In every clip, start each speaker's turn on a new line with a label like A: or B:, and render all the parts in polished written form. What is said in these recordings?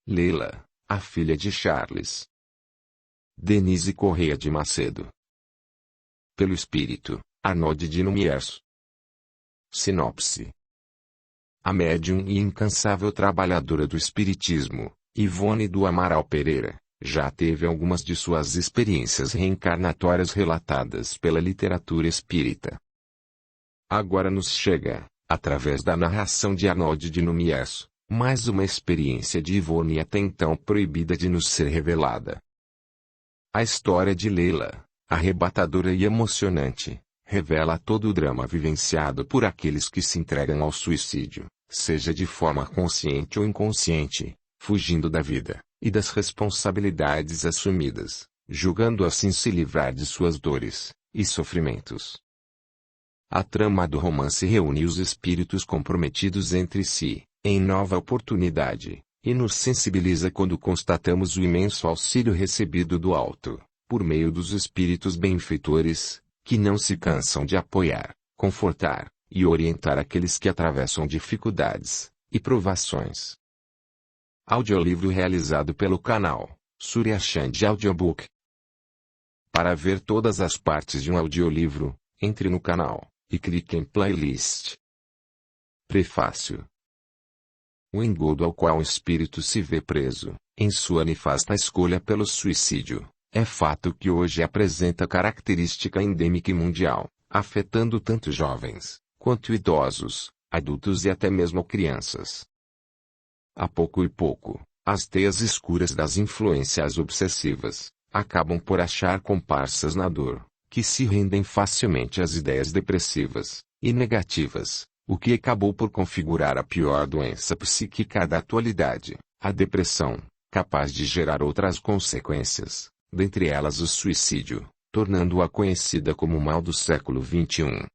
A: Leila, a filha de Charles Denise Correia de Macedo. Pelo espírito, Arnold de Numiers. Sinopse. A médium e incansável trabalhadora do espiritismo, Ivone do Amaral Pereira, já teve algumas de suas experiências reencarnatórias relatadas pela literatura espírita. Agora nos chega, através da narração de Arnold de Numiers, mais uma experiência de Ivone até então proibida de nos ser revelada. A história de Leila, arrebatadora e emocionante, revela todo o drama vivenciado por aqueles que se entregam ao suicídio, seja de forma consciente ou inconsciente, fugindo da vida e das responsabilidades assumidas, julgando assim se livrar de suas dores e sofrimentos. A trama do romance reúne os espíritos comprometidos entre si, em nova oportunidade, e nos sensibiliza quando constatamos o imenso auxílio recebido do alto, por meio dos espíritos benfeitores, que não se cansam de apoiar, confortar e orientar aqueles que atravessam dificuldades e provações. Audiolivro realizado pelo canal Surya Chand Audiobook. Para ver todas as partes de um audiolivro, entre no canal e clique em playlist. Prefácio. O engodo ao qual o espírito se vê preso, em sua nefasta escolha pelo suicídio, é fato que hoje apresenta característica endêmica e mundial, afetando tanto jovens, quanto idosos, adultos e até mesmo crianças. A pouco e pouco, as teias escuras das influências obsessivas, acabam por achar comparsas na dor, que se rendem facilmente às ideias depressivas e negativas, o que acabou por configurar a pior doença psíquica da atualidade, a depressão, capaz de gerar outras consequências, dentre elas o suicídio, tornando-a conhecida como o mal do século XXI.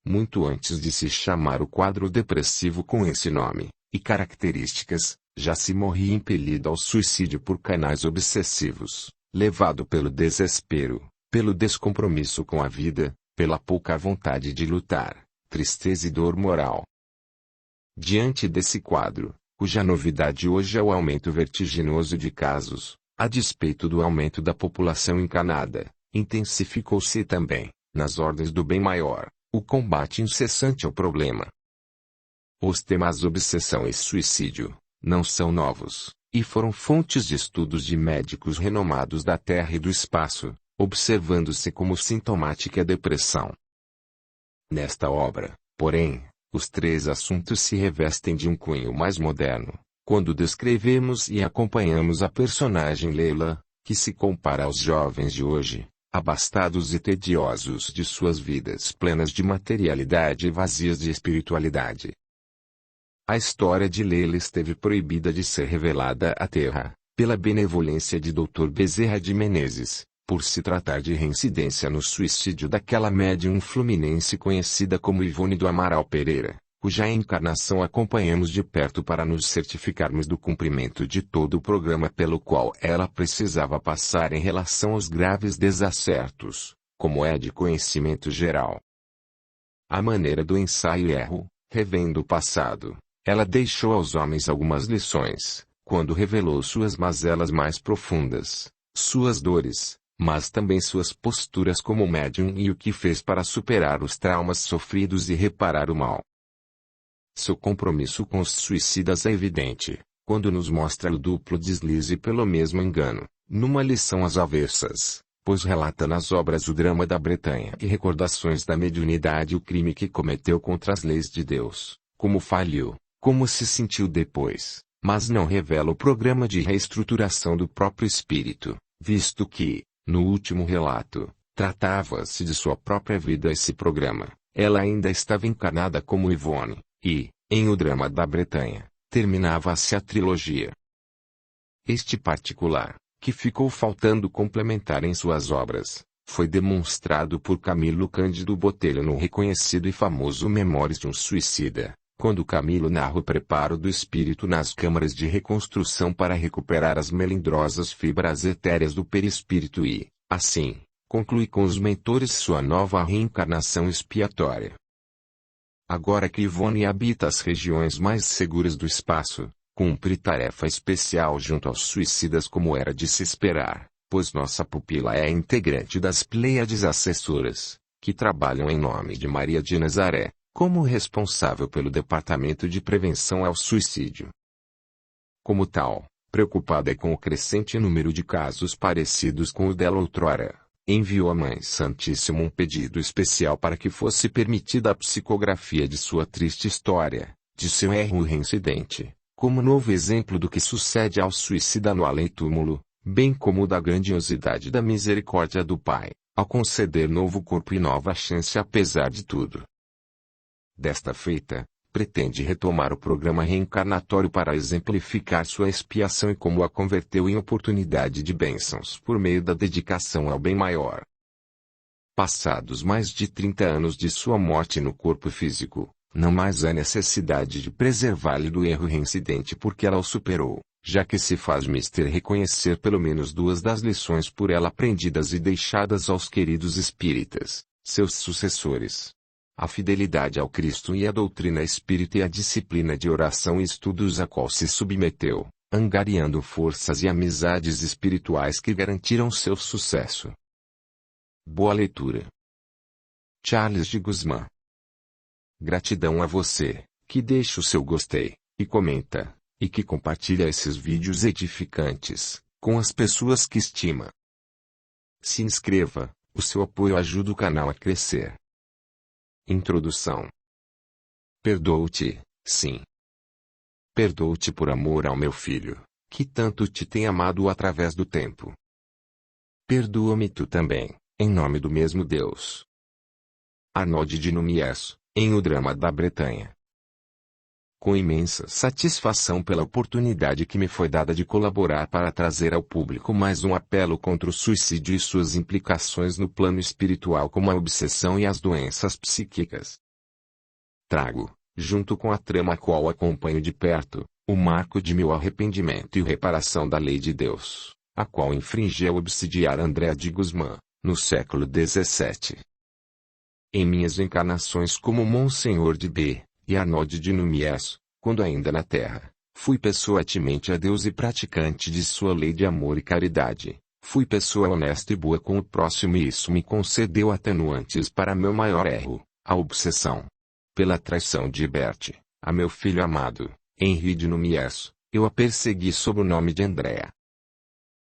A: Muito antes de se chamar o quadro depressivo com esse nome e características, já se morria impelido ao suicídio por canais obsessivos, levado pelo desespero, pelo descompromisso com a vida, pela pouca vontade de lutar, tristeza e dor moral. Diante desse quadro, cuja novidade hoje é o aumento vertiginoso de casos, a despeito do aumento da população encanada, intensificou-se também, nas ordens do bem maior, o combate incessante ao problema. Os temas obsessão e suicídio não são novos, e foram fontes de estudos de médicos renomados da Terra e do espaço, observando-se como sintomática a depressão. Nesta obra, porém, os três assuntos se revestem de um cunho mais moderno, quando descrevemos e acompanhamos a personagem Leila, que se compara aos jovens de hoje, abastados e tediosos de suas vidas plenas de materialidade e vazias de espiritualidade. A história de Leila esteve proibida de ser revelada à Terra, pela benevolência de Dr. Bezerra de Menezes, por se tratar de reincidência no suicídio daquela médium fluminense conhecida como Ivone do Amaral Pereira, cuja encarnação acompanhamos de perto para nos certificarmos do cumprimento de todo o programa pelo qual ela precisava passar em relação aos graves desacertos, como é de conhecimento geral. À maneira do ensaio e erro, revendo o passado, ela deixou aos homens algumas lições, quando revelou suas mazelas mais profundas, suas dores, mas também suas posturas como médium e o que fez para superar os traumas sofridos e reparar o mal. Seu compromisso com os suicidas é evidente, quando nos mostra o duplo deslize pelo mesmo engano, numa lição às avessas, pois relata nas obras o drama da Bretanha e recordações da mediunidade o crime que cometeu contra as leis de Deus, como falhou, como se sentiu depois, mas não revela o programa de reestruturação do próprio espírito, visto que, no último relato, tratava-se de sua própria vida. Esse programa, ela ainda estava encarnada como Ivone, e, em O Drama da Bretanha, terminava-se a trilogia. Este particular, que ficou faltando complementar em suas obras, foi demonstrado por Camilo Cândido Botelho no reconhecido e famoso Memórias de um Suicida, quando Camilo narra o preparo do espírito nas câmaras de reconstrução para recuperar as melindrosas fibras etéreas do perispírito e, assim, conclui com os mentores sua nova reencarnação expiatória. Agora que Ivone habita as regiões mais seguras do espaço, cumpre tarefa especial junto aos suicidas como era de se esperar, pois nossa pupila é integrante das Pleiades assessoras, que trabalham em nome de Maria de Nazaré, como responsável pelo Departamento de Prevenção ao Suicídio. Como tal, preocupada com o crescente número de casos parecidos com o dela outrora, enviou à Mãe Santíssima um pedido especial para que fosse permitida a psicografia de sua triste história, de seu erro reincidente, como novo exemplo do que sucede ao suicida no além-túmulo, bem como da grandiosidade da misericórdia do Pai, ao conceder novo corpo e nova chance apesar de tudo. Desta feita, pretende retomar o programa reencarnatório para exemplificar sua expiação e como a converteu em oportunidade de bênçãos por meio da dedicação ao bem maior. Passados mais de 30 anos de sua morte no corpo físico, não mais há necessidade de preservar-lhe do erro reincidente porque ela o superou, já que se faz mister reconhecer pelo menos 2 das lições por ela aprendidas e deixadas aos queridos espíritas, seus sucessores. A fidelidade ao Cristo e a doutrina espírita e a disciplina de oração e estudos a qual se submeteu, angariando forças e amizades espirituais que garantiram seu sucesso. Boa leitura. Charles de Guzmán. Gratidão a você, que deixa o seu gostei, e comenta, e que compartilha esses vídeos edificantes, com as pessoas que estima. Se inscreva, o seu apoio ajuda o canal a crescer. Introdução. Perdoo-te, sim. Perdoo-te por amor ao meu filho, que tanto te tem amado através do tempo. Perdoa-me tu também, em nome do mesmo Deus. Arnaud de Nomies, em O Drama da Bretanha. Com imensa satisfação pela oportunidade que me foi dada de colaborar para trazer ao público mais um apelo contra o suicídio e suas implicações no plano espiritual como a obsessão e as doenças psíquicas. Trago, junto com a trama a qual acompanho de perto, o marco de meu arrependimento e reparação da lei de Deus, a qual infringiu o obsidiar André de Guzmán, no século XVII. Em minhas encarnações como Monsenhor de B. e Arnaud de Nomies, quando ainda na terra, fui pessoa temente a Deus e praticante de sua lei de amor e caridade, fui pessoa honesta e boa com o próximo e isso me concedeu atenuantes para meu maior erro, a obsessão. Pela traição de Bertie, a meu filho amado, Henri de Nomies, eu a persegui sob o nome de Andrea.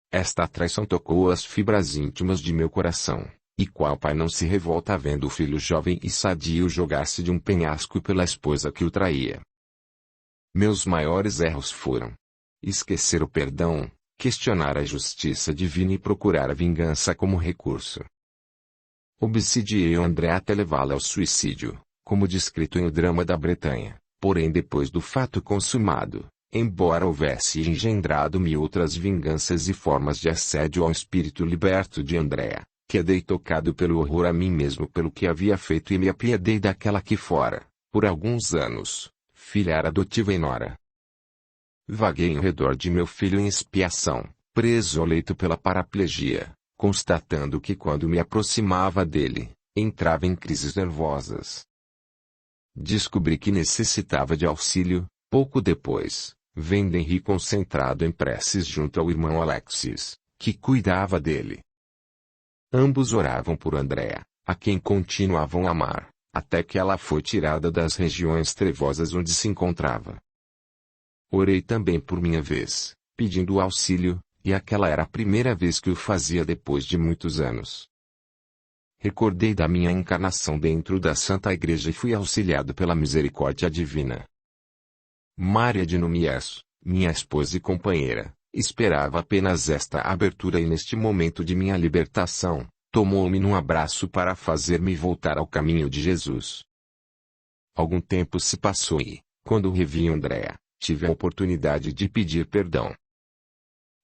A: Esta traição tocou as fibras íntimas de meu coração. E qual pai não se revolta vendo o filho jovem e sadio jogar-se de um penhasco pela esposa que o traía? Meus maiores erros foram esquecer o perdão, questionar a justiça divina e procurar a vingança como recurso. Obsidiei André até levá-la ao suicídio, como descrito em O Drama da Bretanha, porém depois do fato consumado, embora houvesse engendrado-me outras vinganças e formas de assédio ao espírito liberto de Andrea, quedei tocado pelo horror a mim mesmo pelo que havia feito e me apiedei daquela que fora, por alguns anos, filha adotiva e nora. Vaguei em redor de meu filho em expiação, preso ao leito pela paraplegia, constatando que quando me aproximava dele, entrava em crises nervosas. Descobri que necessitava de auxílio, pouco depois, vendo Henri concentrado em preces junto ao irmão Alexis, que cuidava dele. Ambos oravam por Andrea, a quem continuavam a amar, até que ela foi tirada das regiões trevosas onde se encontrava. Orei também por minha vez, pedindo auxílio, e aquela era a primeira vez que o fazia depois de muitos anos. Recordei da minha encarnação dentro da Santa Igreja e fui auxiliado pela misericórdia divina. Maria de Nomies, minha esposa e companheira, esperava apenas esta abertura e neste momento de minha libertação, tomou-me num abraço para fazer-me voltar ao caminho de Jesus. Algum tempo se passou e, quando revi Andrea, tive a oportunidade de pedir perdão.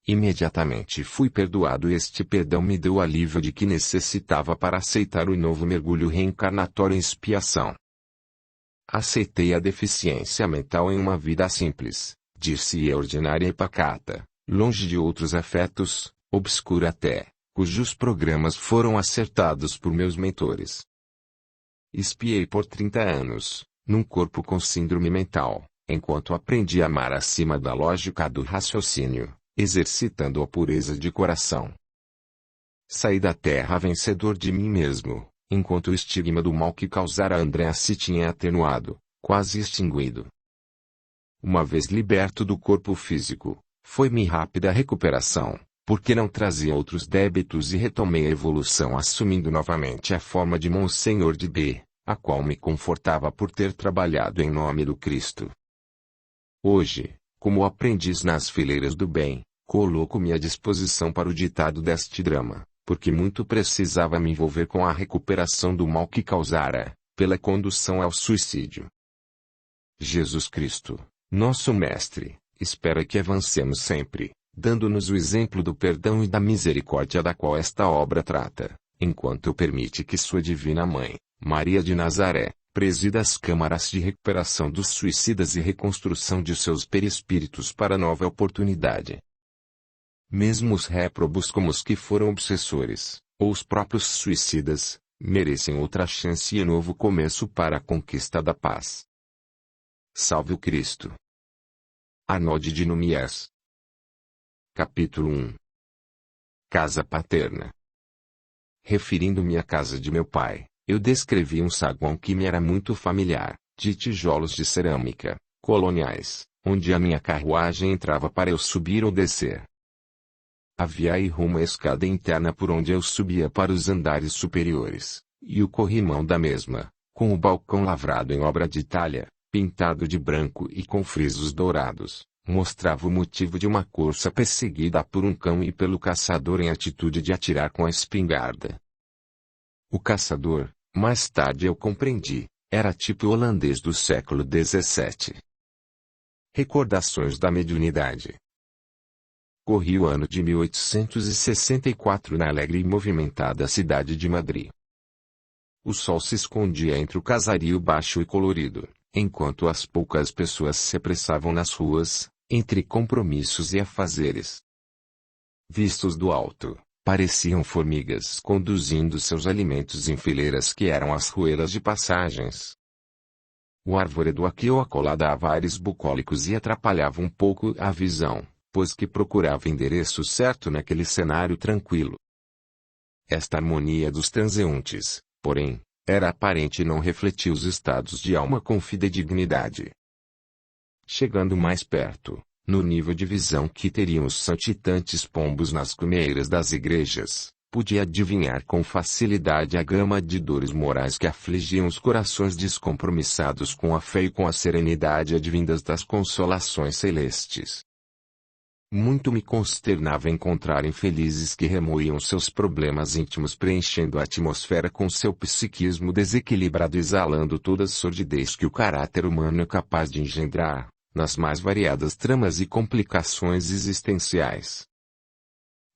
A: Imediatamente fui perdoado e este perdão me deu o alívio de que necessitava para aceitar o novo mergulho reencarnatório em expiação. Aceitei a deficiência mental em uma vida simples, dir-se-ia ordinária e pacata, longe de outros afetos, obscura até, cujos programas foram acertados por meus mentores. Expiei por 30 anos, num corpo com síndrome mental, enquanto aprendi a amar acima da lógica do raciocínio, exercitando a pureza de coração. Saí da terra vencedor de mim mesmo, enquanto o estigma do mal que causara Andréa se tinha atenuado, quase extinguido. Uma vez liberto do corpo físico, foi-me rápida a recuperação, porque não trazia outros débitos e retomei a evolução assumindo novamente a forma de Monsenhor de B, a qual me confortava por ter trabalhado em nome do Cristo. Hoje, como aprendiz nas fileiras do bem, coloco-me à disposição para o ditado deste drama, porque muito precisava me envolver com a recuperação do mal que causara, pela condução ao suicídio. Jesus Cristo, nosso Mestre, espera que avancemos sempre, dando-nos o exemplo do perdão e da misericórdia da qual esta obra trata, enquanto permite que sua Divina Mãe, Maria de Nazaré, presida as câmaras de recuperação dos suicidas e reconstrução de seus perispíritos para nova oportunidade. Mesmo os réprobos como os que foram obsessores, ou os próprios suicidas, merecem outra chance e novo começo para a conquista da paz. Salve o Cristo. Arnaud de Nomies. Capítulo 1. Casa paterna. Referindo-me à casa de meu pai, eu descrevi um saguão que me era muito familiar, de tijolos de cerâmica, coloniais, onde a minha carruagem entrava para eu subir ou descer. Havia aí uma escada interna por onde eu subia para os andares superiores, e o corrimão da mesma, com o balcão lavrado em obra de talha, pintado de branco e com frisos dourados, mostrava o motivo de uma corça perseguida por um cão e pelo caçador em atitude de atirar com a espingarda. O caçador, mais tarde eu compreendi, era tipo holandês do século XVII. Recordações da mediunidade. Corri o ano de 1864 na alegre e movimentada cidade de Madrid. O sol se escondia entre o casario baixo e colorido, enquanto as poucas pessoas se apressavam nas ruas, entre compromissos e afazeres. Vistos do alto, pareciam formigas conduzindo seus alimentos em fileiras que eram as ruelas de passagens. O arvoredo aqui ou acolá dava ares bucólicos e atrapalhava um pouco a visão, pois que procurava endereço certo naquele cenário tranquilo. Esta harmonia dos transeuntes, porém, era aparente e não refletia os estados de alma com fidedignidade. Chegando mais perto, no nível de visão que teriam os saltitantes pombos nas cumeiras das igrejas, podia adivinhar com facilidade a gama de dores morais que afligiam os corações descompromissados com a fé e com a serenidade advindas das consolações celestes. Muito me consternava encontrar infelizes que remoíam seus problemas íntimos preenchendo a atmosfera com seu psiquismo desequilibrado exalando toda a sordidez que o caráter humano é capaz de engendrar, nas mais variadas tramas e complicações existenciais.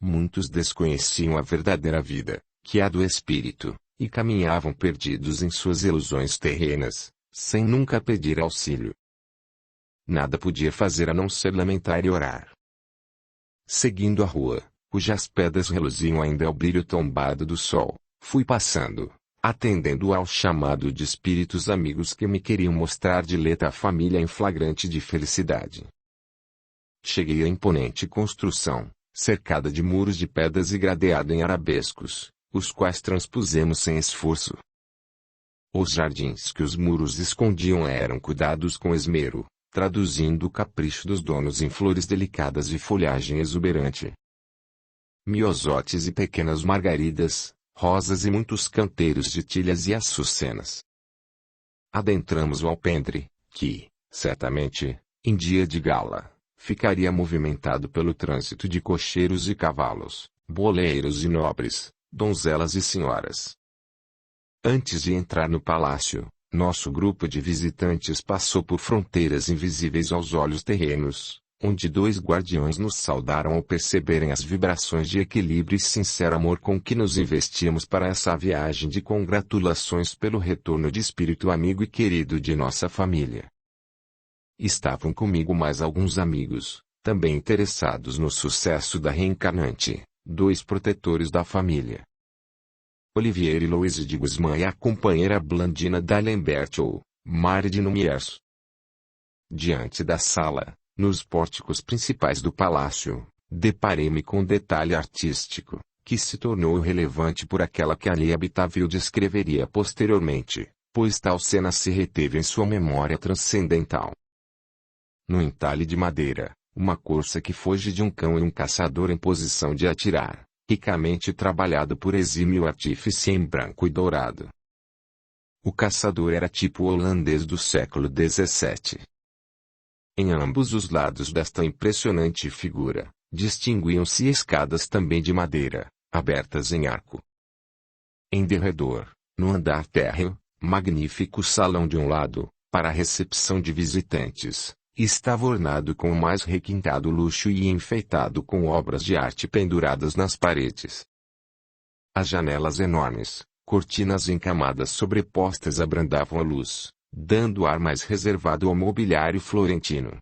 A: Muitos desconheciam a verdadeira vida, que é a do espírito, e caminhavam perdidos em suas ilusões terrenas, sem nunca pedir auxílio. Nada podia fazer a não ser lamentar e orar. Seguindo a rua, cujas pedras reluziam ainda ao brilho tombado do sol, fui passando, atendendo ao chamado de espíritos amigos que me queriam mostrar de letra a família em flagrante de felicidade. Cheguei à imponente construção, cercada de muros de pedras e gradeada em arabescos, os quais transpusemos sem esforço. Os jardins que os muros escondiam eram cuidados com esmero, traduzindo o capricho dos donos em flores delicadas e folhagem exuberante. Miosotes e pequenas margaridas, rosas e muitos canteiros de tilhas e açucenas. Adentramos o alpendre, que, certamente, em dia de gala, ficaria movimentado pelo trânsito de cocheiros e cavalos, boleiros e nobres, donzelas e senhoras. Antes de entrar no palácio, nosso grupo de visitantes passou por fronteiras invisíveis aos olhos terrenos, onde dois guardiões nos saudaram ao perceberem as vibrações de equilíbrio e sincero amor com que nos investíamos para essa viagem de congratulações pelo retorno de espírito amigo e querido de nossa família. Estavam comigo mais alguns amigos, também interessados no sucesso da reencarnante, dois protetores da família. Olivier e Louise de Guzmán e a companheira Blandina d'Alembert ou Mari de Nomies. Diante da sala, nos pórticos principais do palácio, deparei-me com um detalhe artístico, que se tornou relevante por aquela que ali habitava e o descreveria posteriormente, pois tal cena se reteve em sua memória transcendental. No entalhe de madeira, uma corça que foge de um cão e um caçador em posição de atirar, ricamente trabalhado por exímio artífice em branco e dourado. O caçador era tipo holandês do século XVII. Em ambos os lados desta impressionante figura, distinguiam-se escadas também de madeira, abertas em arco. Em derredor, no andar térreo, magnífico salão de um lado, para a recepção de visitantes, estava ornado com o mais requintado luxo e enfeitado com obras de arte penduradas nas paredes. As janelas enormes, cortinas em camadas sobrepostas abrandavam a luz, dando ar mais reservado ao mobiliário florentino.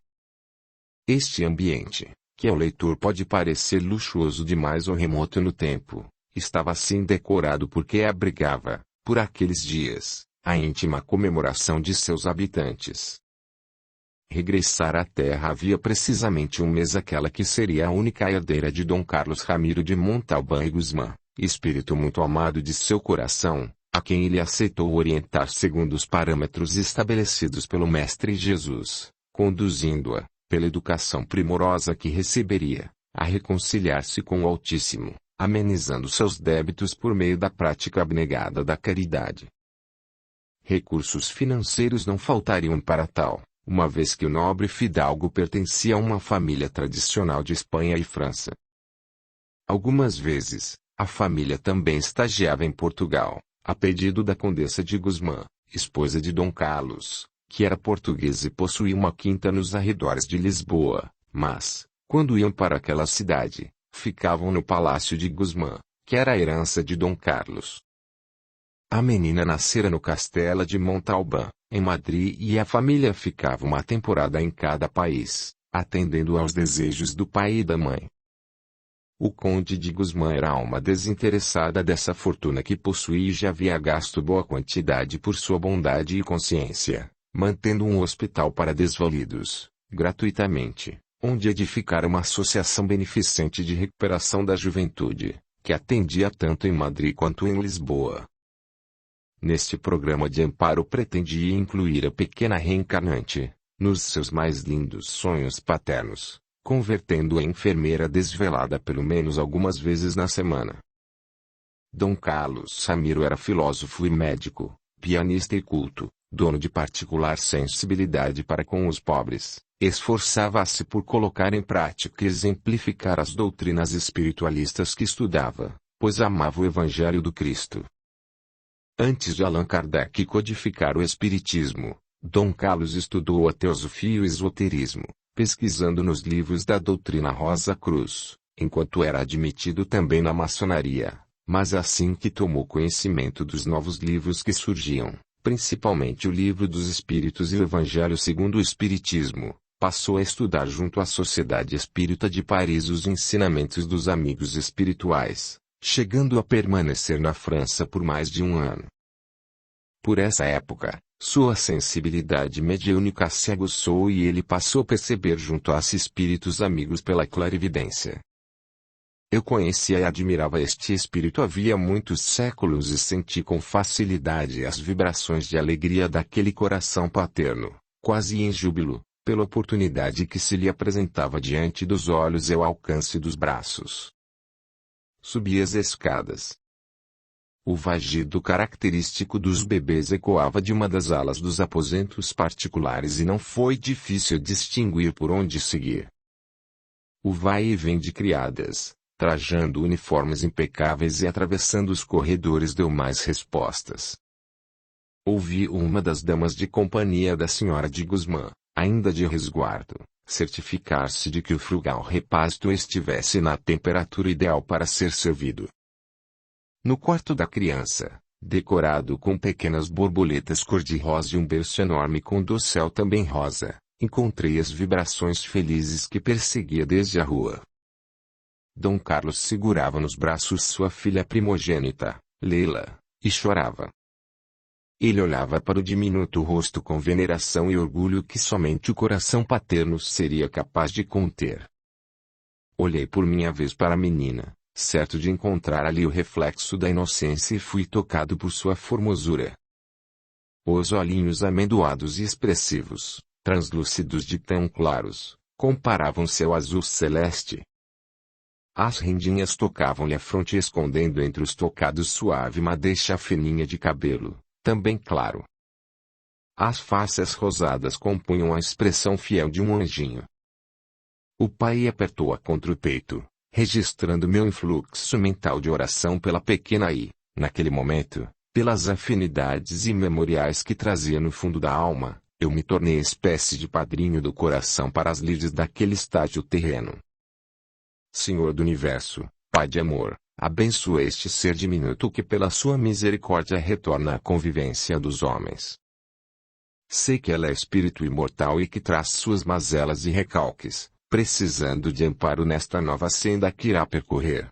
A: Este ambiente, que ao leitor pode parecer luxuoso demais ou remoto no tempo, estava assim decorado porque abrigava, por aqueles dias, a íntima comemoração de seus habitantes. Regressara à terra havia precisamente um mês aquela que seria a única herdeira de Dom Carlos Ramiro de Montalbán e Guzmán, espírito muito amado de seu coração, a quem ele aceitou orientar segundo os parâmetros estabelecidos pelo Mestre Jesus, conduzindo-a, pela educação primorosa que receberia, a reconciliar-se com o Altíssimo, amenizando seus débitos por meio da prática abnegada da caridade. Recursos financeiros não faltariam para tal, uma vez que o nobre fidalgo pertencia a uma família tradicional de Espanha e França. Algumas vezes, a família também estagiava em Portugal, a pedido da Condessa de Guzmán, esposa de Dom Carlos, que era portuguesa e possuía uma quinta nos arredores de Lisboa, mas, quando iam para aquela cidade, ficavam no Palácio de Guzmán, que era a herança de Dom Carlos. A menina nascera no Castelo de Montalbán, em Madrid, e a família ficava uma temporada em cada país, atendendo aos desejos do pai e da mãe. O conde de Guzmán era alma desinteressada dessa fortuna que possuía e já havia gasto boa quantidade por sua bondade e consciência, mantendo um hospital para desvalidos, gratuitamente, onde edificara uma associação beneficente de recuperação da juventude, que atendia tanto em Madrid quanto em Lisboa. Neste programa de amparo pretendia incluir a pequena reencarnante, nos seus mais lindos sonhos paternos, convertendo-a em enfermeira desvelada pelo menos algumas vezes na semana. Dom Carlos Ramiro era filósofo e médico, pianista e culto, dono de particular sensibilidade para com os pobres, esforçava-se por colocar em prática e exemplificar as doutrinas espiritualistas que estudava, pois amava o Evangelho do Cristo. Antes de Allan Kardec codificar o Espiritismo, Dom Carlos estudou a teosofia e o esoterismo, pesquisando nos livros da doutrina Rosa Cruz, enquanto era admitido também na maçonaria, mas assim que tomou conhecimento dos novos livros que surgiam, principalmente o Livro dos Espíritos e o Evangelho segundo o Espiritismo, passou a estudar junto à Sociedade Espírita de Paris os ensinamentos dos amigos espirituais, chegando a permanecer na França por mais de um ano. Por essa época, sua sensibilidade mediúnica se aguçou e ele passou a perceber junto a espíritos amigos pela clarividência. Eu conhecia e admirava este espírito havia muitos séculos e senti com facilidade as vibrações de alegria daquele coração paterno, quase em júbilo, pela oportunidade que se lhe apresentava diante dos olhos e ao alcance dos braços. Subi as escadas. O vagido característico dos bebês ecoava de uma das alas dos aposentos particulares e não foi difícil distinguir por onde seguir. O vai e vem de criadas, trajando uniformes impecáveis e atravessando os corredores deu mais respostas. Ouvi uma das damas de companhia da senhora de Guzmán, ainda de resguardo, certificar-se de que o frugal repasto estivesse na temperatura ideal para ser servido. No quarto da criança, decorado com pequenas borboletas cor-de-rosa e um berço enorme com dossel também rosa, encontrei as vibrações felizes que perseguia desde a rua. Dom Carlos segurava nos braços sua filha primogênita, Leila, e chorava. Ele olhava para o diminuto rosto com veneração e orgulho que somente o coração paterno seria capaz de conter. Olhei por minha vez para a menina, certo de encontrar ali o reflexo da inocência, e fui tocado por sua formosura. Os olhinhos amendoados e expressivos, translúcidos de tão claros, comparavam-se ao azul celeste. As rendinhas tocavam-lhe a fronte, escondendo entre os tocados suave madeixa fininha de cabelo, também claro. As faces rosadas compunham a expressão fiel de um anjinho. O pai apertou-a contra o peito, registrando meu influxo mental de oração pela pequena e, naquele momento, pelas afinidades imemoriais que trazia no fundo da alma, eu me tornei espécie de padrinho do coração para as lides daquele estágio terreno. Senhor do Universo, Pai de amor, abençoa este ser diminuto que pela sua misericórdia retorna à convivência dos homens. Sei que ela é espírito imortal e que traz suas mazelas e recalques, precisando de amparo nesta nova senda que irá percorrer.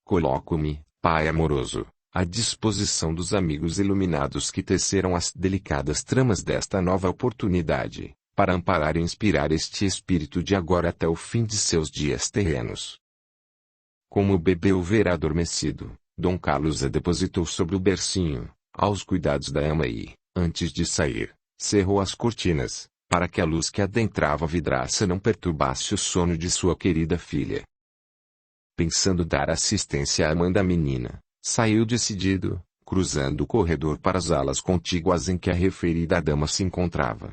A: Coloco-me, Pai amoroso, à disposição dos amigos iluminados que teceram as delicadas tramas desta nova oportunidade, para amparar e inspirar este espírito de agora até o fim de seus dias terrenos. Como o bebê o ver adormecido, Dom Carlos a depositou sobre o bercinho, aos cuidados da ama e, antes de sair, cerrou as cortinas, para que a luz que adentrava a vidraça não perturbasse o sono de sua querida filha. Pensando dar assistência à mãe da menina, saiu decidido, cruzando o corredor para as alas contíguas em que a referida dama se encontrava.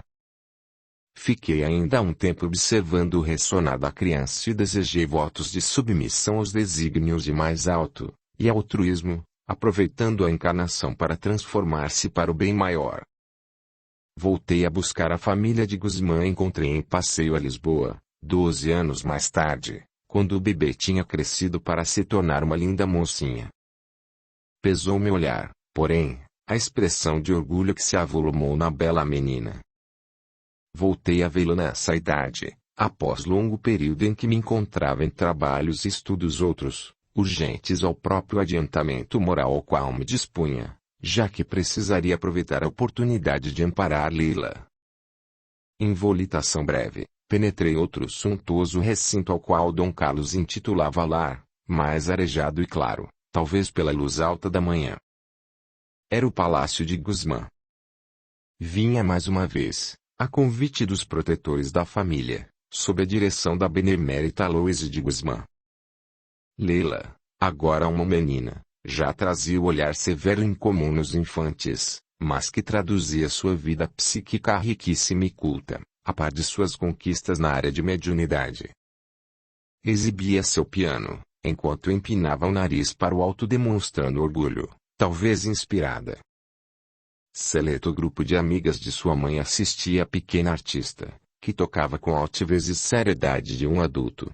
A: Fiquei ainda um tempo observando o ressonar da criança e desejei votos de submissão aos desígnios de mais alto, e altruísmo, aproveitando a encarnação para transformar-se para o bem maior. Voltei a buscar a família de Guzmã e encontrei em passeio a Lisboa, 12 anos mais tarde, quando o bebê tinha crescido para se tornar uma linda mocinha. Pesou-me olhar, porém, a expressão de orgulho que se avolumou na bela menina. Voltei a vê-la nessa idade, após longo período em que me encontrava em trabalhos e estudos outros, urgentes ao próprio adiantamento moral ao qual me dispunha, já que precisaria aproveitar a oportunidade de amparar Lila. Em volitação breve, penetrei outro suntuoso recinto ao qual Dom Carlos intitulava lar, mais arejado e claro, talvez pela luz alta da manhã. Era o palácio de Guzmã. Vinha mais uma vez, a convite dos protetores da família, sob a direção da benemérita Aloísia de Guzmã. Leila, agora uma menina, já trazia o olhar severo incomum nos infantes, mas que traduzia sua vida psíquica riquíssima e culta, a par de suas conquistas na área de mediunidade. Exibia seu piano, enquanto empinava o nariz para o alto demonstrando orgulho, talvez inspirada. Seleto grupo de amigas de sua mãe assistia à pequena artista, que tocava com altivez e seriedade de um adulto.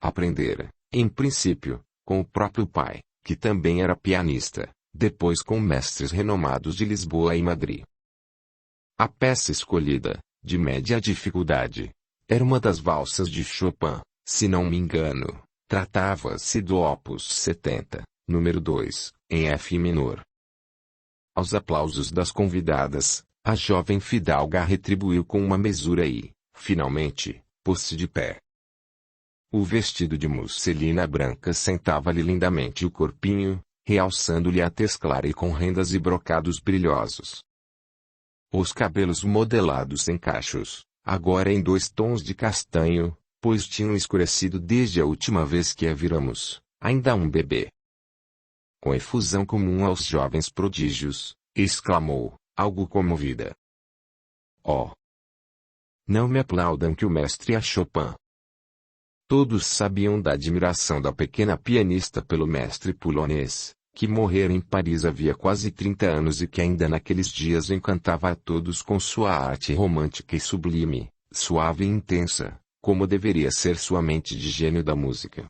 A: Aprendera, em princípio, com o próprio pai, que também era pianista, depois com mestres renomados de Lisboa e Madrid. A peça escolhida, de média dificuldade, era uma das valsas de Chopin, se não me engano, tratava-se do Opus 70, número 2, em F menor. Aos aplausos das convidadas, a jovem fidalga retribuiu com uma mesura e, finalmente, pôs-se de pé. O vestido de musselina branca sentava-lhe lindamente o corpinho, realçando-lhe a tez clara e com rendas e brocados brilhosos. Os cabelos modelados em cachos, agora em 2 tons de castanho, pois tinham escurecido desde a última vez que a viramos, ainda um bebê. Com efusão comum aos jovens prodígios, exclamou, algo comovida: "Oh! Não me aplaudam que o mestre é Chopin." Todos sabiam da admiração da pequena pianista pelo mestre polonês, que morrera em Paris havia quase 30 anos e que ainda naqueles dias encantava a todos com sua arte romântica e sublime, suave e intensa, como deveria ser sua mente de gênio da música.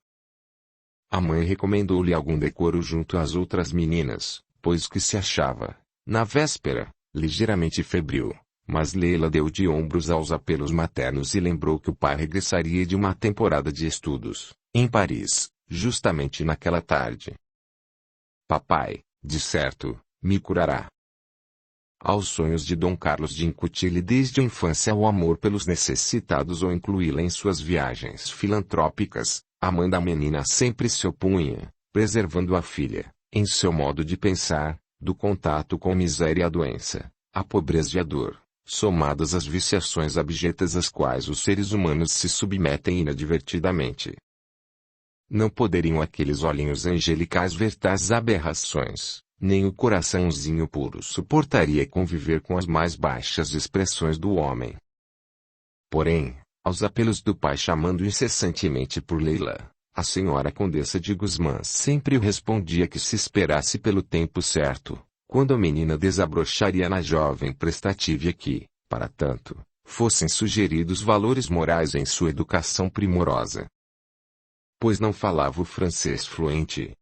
A: A mãe recomendou-lhe algum decoro junto às outras meninas, pois que se achava, na véspera, ligeiramente febril. Mas Leila deu de ombros aos apelos maternos e lembrou que o pai regressaria de uma temporada de estudos, em Paris, justamente naquela tarde. "Papai, de certo, me curará", aos sonhos de Dom Carlos de incutir-lhe desde a infância o amor pelos necessitados ou incluí-la em suas viagens filantrópicas, a mãe da menina sempre se opunha, preservando a filha, em seu modo de pensar, do contato com a miséria e a doença, a pobreza e a dor, somadas às viciações abjetas às quais os seres humanos se submetem inadvertidamente. Não poderiam aqueles olhinhos angelicais ver tais aberrações, nem o coraçãozinho puro suportaria conviver com as mais baixas expressões do homem. Porém, aos apelos do pai chamando incessantemente por Leila, a senhora Condessa de Guzmán sempre respondia que se esperasse pelo tempo certo, quando a menina desabrocharia na jovem prestativa e que, para tanto, fossem sugeridos valores morais em sua educação primorosa. Pois não falava o francês fluente.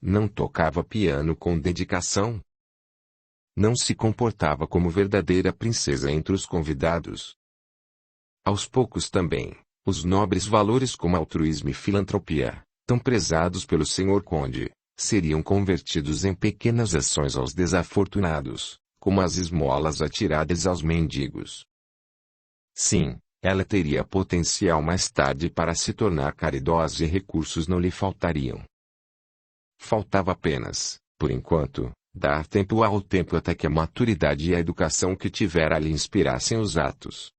A: Não tocava piano com dedicação. Não se comportava como verdadeira princesa entre os convidados. Aos poucos também, os nobres valores como altruísmo e filantropia, tão prezados pelo senhor conde, seriam convertidos em pequenas ações aos desafortunados, como as esmolas atiradas aos mendigos. Sim, ela teria potencial mais tarde para se tornar caridosa e recursos não lhe faltariam. Faltava apenas, por enquanto, dar tempo ao tempo até que a maturidade e a educação que tivera lhe inspirassem os atos.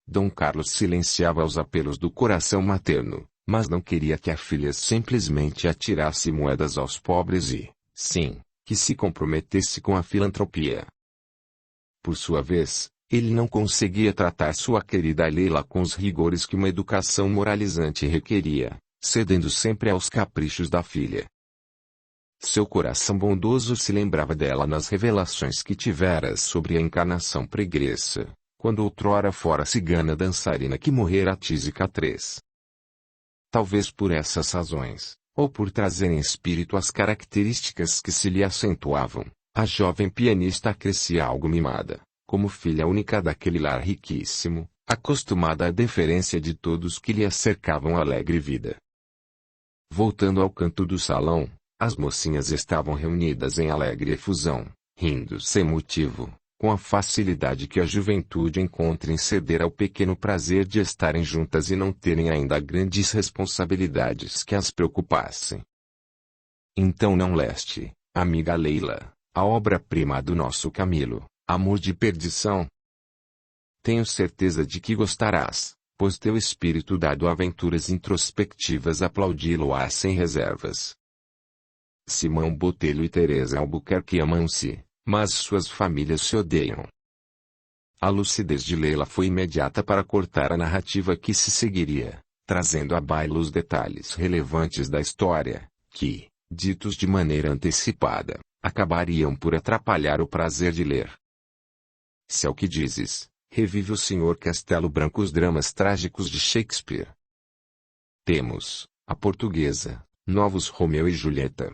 A: Dom Carlos silenciava os apelos do coração materno, mas não queria que a filha simplesmente atirasse moedas aos pobres e, sim, que se comprometesse com a filantropia. Por sua vez, ele não conseguia tratar sua querida Leila com os rigores que uma educação moralizante requeria, cedendo sempre aos caprichos da filha. Seu coração bondoso se lembrava dela nas revelações que tivera sobre a encarnação pregressa, quando outrora fora cigana dançarina que morrera tísica 3. Talvez por essas razões, ou por trazer em espírito as características que se lhe acentuavam, a jovem pianista crescia algo mimada, como filha única daquele lar riquíssimo, acostumada à deferência de todos que lhe cercavam a alegre vida. Voltando ao canto do salão, as mocinhas estavam reunidas em alegre efusão, rindo sem motivo, com a facilidade que a juventude encontra em ceder ao pequeno prazer de estarem juntas e não terem ainda grandes responsabilidades que as preocupassem. Então não leste, amiga Leila, a obra-prima do nosso Camilo, Amor de Perdição? Tenho certeza de que gostarás, pois teu espírito dado a aventuras introspectivas aplaudi-lo-á sem reservas. Simão Botelho e Teresa Albuquerque amam-se, mas suas famílias se odeiam. A lucidez de Leila foi imediata para cortar a narrativa que se seguiria, trazendo à baila os detalhes relevantes da história, que, ditos de maneira antecipada, acabariam por atrapalhar o prazer de ler. Se é o que dizes, revive o Sr. Castelo Branco os dramas trágicos de Shakespeare. Temos, a portuguesa, novos Romeu e Julieta.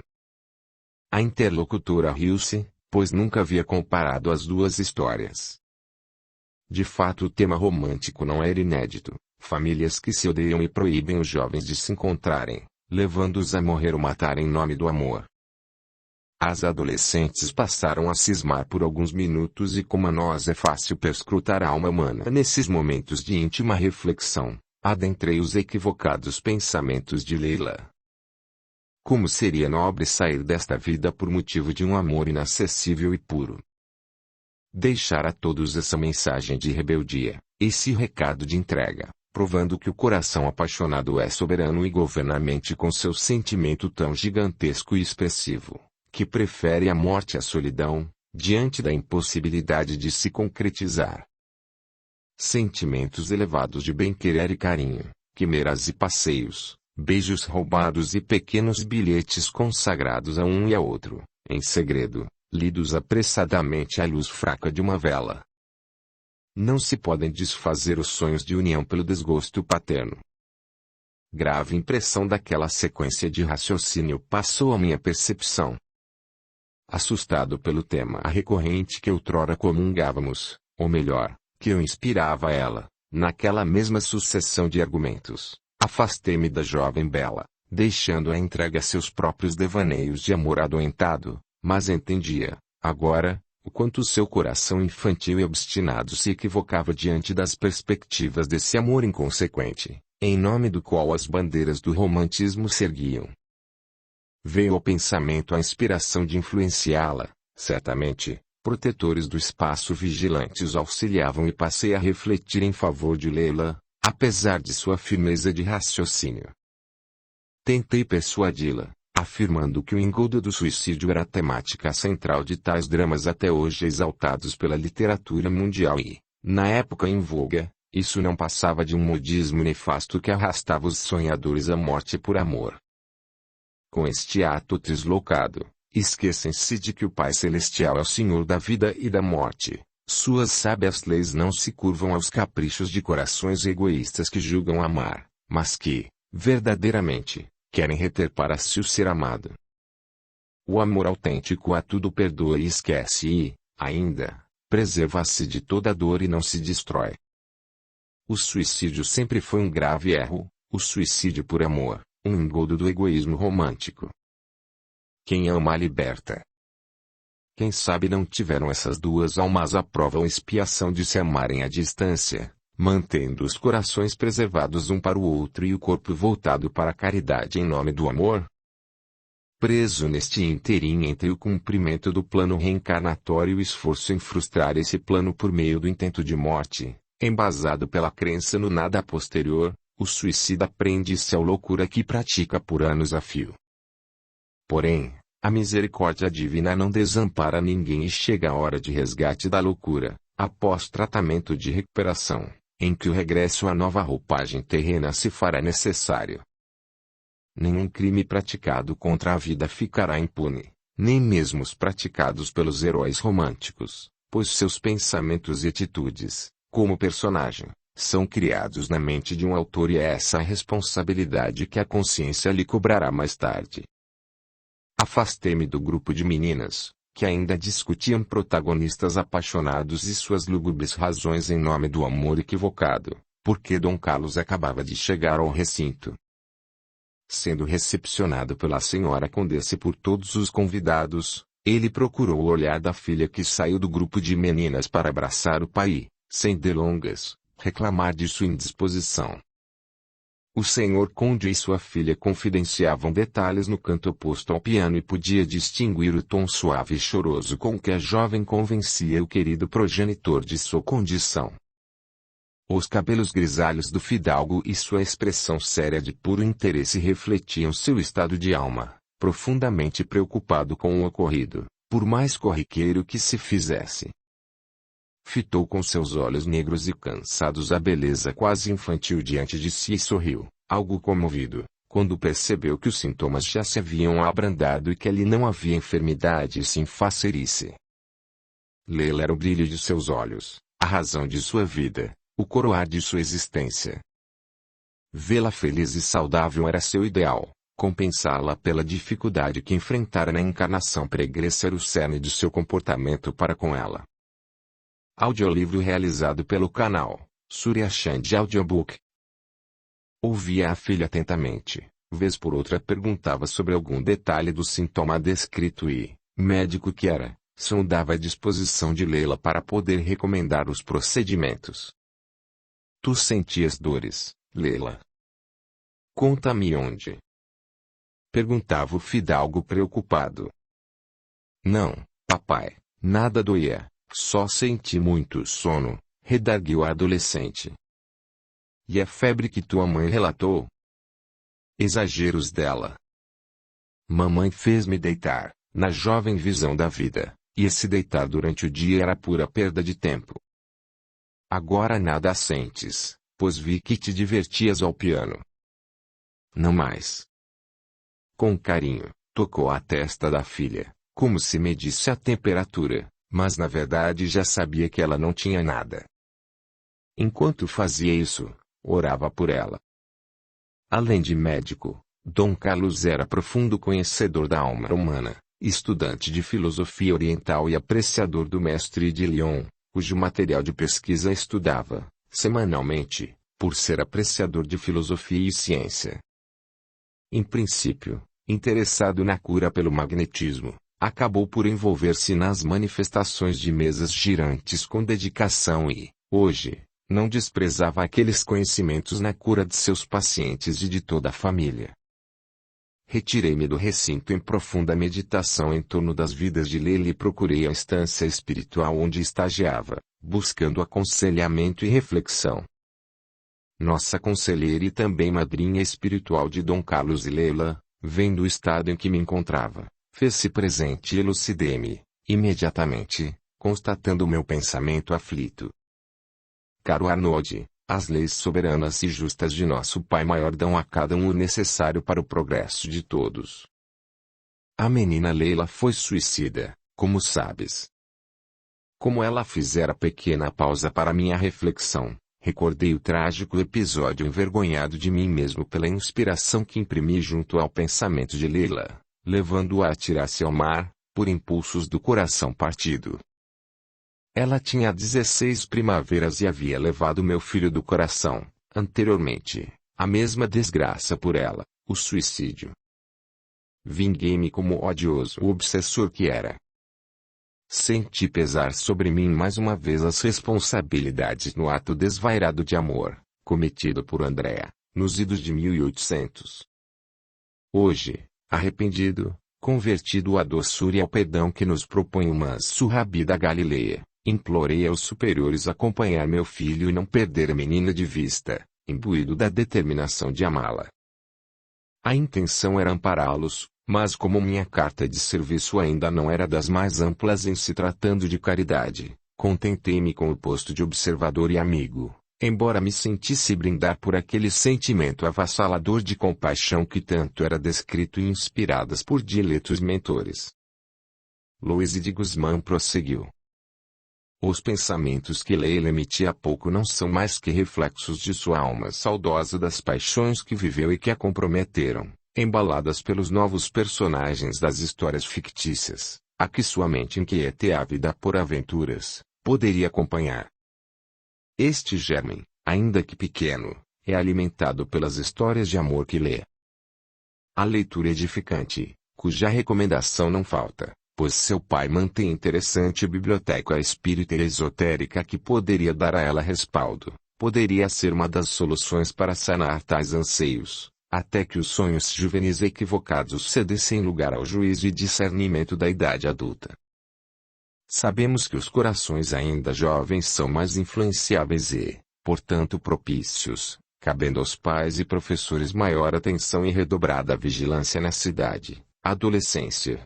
A: A interlocutora riu-se, pois nunca havia comparado as duas histórias. De fato o tema romântico não era inédito, famílias que se odeiam e proíbem os jovens de se encontrarem, levando-os a morrer ou matar em nome do amor. As adolescentes passaram a cismar por alguns minutos e como a nós é fácil perscrutar a alma humana nesses momentos de íntima reflexão, adentrei os equivocados pensamentos de Leila. Como seria nobre sair desta vida por motivo de um amor inacessível e puro. Deixar a todos essa mensagem de rebeldia, esse recado de entrega, provando que o coração apaixonado é soberano e governa a mente com seu sentimento tão gigantesco e expressivo, que prefere a morte à solidão, diante da impossibilidade de se concretizar. Sentimentos elevados de bem-querer e carinho, quimeras e passeios, beijos roubados e pequenos bilhetes consagrados a um e a outro, em segredo, lidos apressadamente à luz fraca de uma vela. Não se podem desfazer os sonhos de união pelo desgosto paterno. Grave impressão daquela sequência de raciocínio passou à minha percepção. Assustado pelo tema recorrente que outrora comungávamos, ou melhor, que eu inspirava ela, naquela mesma sucessão de argumentos, afastei-me da jovem bela, deixando-a entregue a seus próprios devaneios de amor adoentado, mas entendia, agora, o quanto seu coração infantil e obstinado se equivocava diante das perspectivas desse amor inconsequente, em nome do qual as bandeiras do romantismo se erguiam. Veio ao pensamento a inspiração de influenciá-la, certamente, protetores do espaço vigilantes auxiliavam e passei a refletir em favor de Leila, apesar de sua firmeza de raciocínio. Tentei persuadi-la, afirmando que o engodo do suicídio era a temática central de tais dramas até hoje exaltados pela literatura mundial e, na época em voga, isso não passava de um modismo nefasto que arrastava os sonhadores à morte por amor. Com este ato deslocado, esquecem-se de que o Pai Celestial é o Senhor da vida e da morte. Suas sábias leis não se curvam aos caprichos de corações egoístas que julgam amar, mas que, verdadeiramente, querem reter para si o ser amado. O amor autêntico a tudo perdoa e esquece e, ainda, preserva-se de toda dor e não se destrói. O suicídio sempre foi um grave erro, o suicídio por amor, um engodo do egoísmo romântico. Quem ama liberta. Quem sabe não tiveram essas duas almas à prova ou expiação de se amarem à distância, mantendo os corações preservados um para o outro e o corpo voltado para a caridade em nome do amor? Preso neste ínterim entre o cumprimento do plano reencarnatório e o esforço em frustrar esse plano por meio do intento de morte, embasado pela crença no nada posterior, o suicida prende-se à loucura que pratica por anos a fio. Porém, a misericórdia divina não desampara ninguém e chega a hora de resgate da loucura, após tratamento de recuperação, em que o regresso à nova roupagem terrena se fará necessário. Nenhum crime praticado contra a vida ficará impune, nem mesmo os praticados pelos heróis românticos, pois seus pensamentos e atitudes, como personagem, são criados na mente de um autor e é essa a responsabilidade que a consciência lhe cobrará mais tarde. Afastei-me do grupo de meninas, que ainda discutiam protagonistas apaixonados e suas lúgubres razões em nome do amor equivocado, porque Dom Carlos acabava de chegar ao recinto. Sendo recepcionado pela senhora Condessa e por todos os convidados, ele procurou o olhar da filha que saiu do grupo de meninas para abraçar o pai e, sem delongas, reclamar de sua indisposição. O senhor Conde e sua filha confidenciavam detalhes no canto oposto ao piano e podia distinguir o tom suave e choroso com que a jovem convencia o querido progenitor de sua condição. Os cabelos grisalhos do fidalgo e sua expressão séria de puro interesse refletiam seu estado de alma, profundamente preocupado com o ocorrido, por mais corriqueiro que se fizesse. Fitou com seus olhos negros e cansados a beleza quase infantil diante de si e sorriu, algo comovido, quando percebeu que os sintomas já se haviam abrandado e que ali não havia enfermidade e sim facerice. Leila era o brilho de seus olhos, a razão de sua vida, o coroar de sua existência. Vê-la feliz e saudável era seu ideal, compensá-la pela dificuldade que enfrentara na encarnação pregressa era o cerne de seu comportamento para com ela. Audiolivro realizado pelo canal Surya Chand Audiobook. Ouvia a filha atentamente, vez por outra perguntava sobre algum detalhe do sintoma descrito e, médico que era, sondava a disposição de Leila para poder recomendar os procedimentos. Tu sentias dores, Leila? Conta-me onde. Perguntava o fidalgo preocupado. Não, papai, nada doía. Só senti muito sono, redarguiu a adolescente. E a febre que tua mãe relatou? Exageros dela. Mamãe fez-me deitar, na jovem visão da vida, e esse deitar durante o dia era pura perda de tempo. Agora nada sentes, pois vi que te divertias ao piano. Não mais. Com carinho, tocou a testa da filha, como se medisse a temperatura. Mas na verdade já sabia que ela não tinha nada. Enquanto fazia isso, orava por ela. Além de médico, Dom Carlos era profundo conhecedor da alma humana, estudante de filosofia oriental e apreciador do mestre de Lyon, cujo material de pesquisa estudava, semanalmente, por ser apreciador de filosofia e ciência. Em princípio, interessado na cura pelo magnetismo, acabou por envolver-se nas manifestações de mesas girantes com dedicação e, hoje, não desprezava aqueles conhecimentos na cura de seus pacientes e de toda a família. Retirei-me do recinto em profunda meditação em torno das vidas de Leila e procurei a instância espiritual onde estagiava, buscando aconselhamento e reflexão. Nossa conselheira e também madrinha espiritual de Dom Carlos e Leila, vendo o estado em que me encontrava, fez-se presente e elucidei-me, imediatamente, constatando meu pensamento aflito. Caro Arnaud, as leis soberanas e justas de nosso Pai Maior dão a cada um o necessário para o progresso de todos. A menina Leila foi suicida, como sabes. Como ela fizera pequena pausa para minha reflexão, recordei o trágico episódio envergonhado de mim mesmo pela inspiração que imprimi junto ao pensamento de Leila, levando-a a atirar-se ao mar, por impulsos do coração partido. Ela tinha 16 primaveras e havia levado meu filho do coração, anteriormente, a mesma desgraça por ela, o suicídio. Vinguei-me como odioso obsessor que era. Senti pesar sobre mim mais uma vez as responsabilidades no ato desvairado de amor, cometido por Andréa, nos idos de 1800. Hoje, arrependido, convertido à doçura e ao perdão que nos propõe o manso Rabi da Galileia, implorei aos superiores acompanhar meu filho e não perder a menina de vista, imbuído da determinação de amá-la. A intenção era ampará-los, mas como minha carta de serviço ainda não era das mais amplas em se tratando de caridade, contentei-me com o posto de observador e amigo, embora me sentisse brindar por aquele sentimento avassalador de compaixão que tanto era descrito e inspiradas por diletos mentores. Luiz de Guzmán prosseguiu. Os pensamentos que Leila emitia há pouco não são mais que reflexos de sua alma saudosa das paixões que viveu e que a comprometeram, embaladas pelos novos personagens das histórias fictícias, a que sua mente inquieta e ávida por aventuras, poderia acompanhar. Este germe, ainda que pequeno, é alimentado pelas histórias de amor que lê. A leitura edificante, cuja recomendação não falta, pois seu pai mantém interessante biblioteca espírita e esotérica que poderia dar a ela respaldo, poderia ser uma das soluções para sanar tais anseios, até que os sonhos juvenis equivocados cedessem lugar ao juízo e discernimento da idade adulta. Sabemos que os corações ainda jovens são mais influenciáveis e, portanto propícios, cabendo aos pais e professores maior atenção e redobrada vigilância nessa idade, adolescência.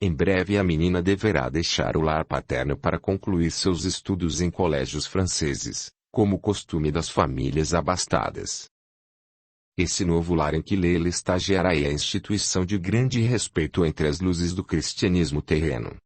A: Em breve a menina deverá deixar o lar paterno para concluir seus estudos em colégios franceses, como costume das famílias abastadas. Esse novo lar em que Leila estagiará é a instituição de grande respeito entre as luzes do cristianismo terreno.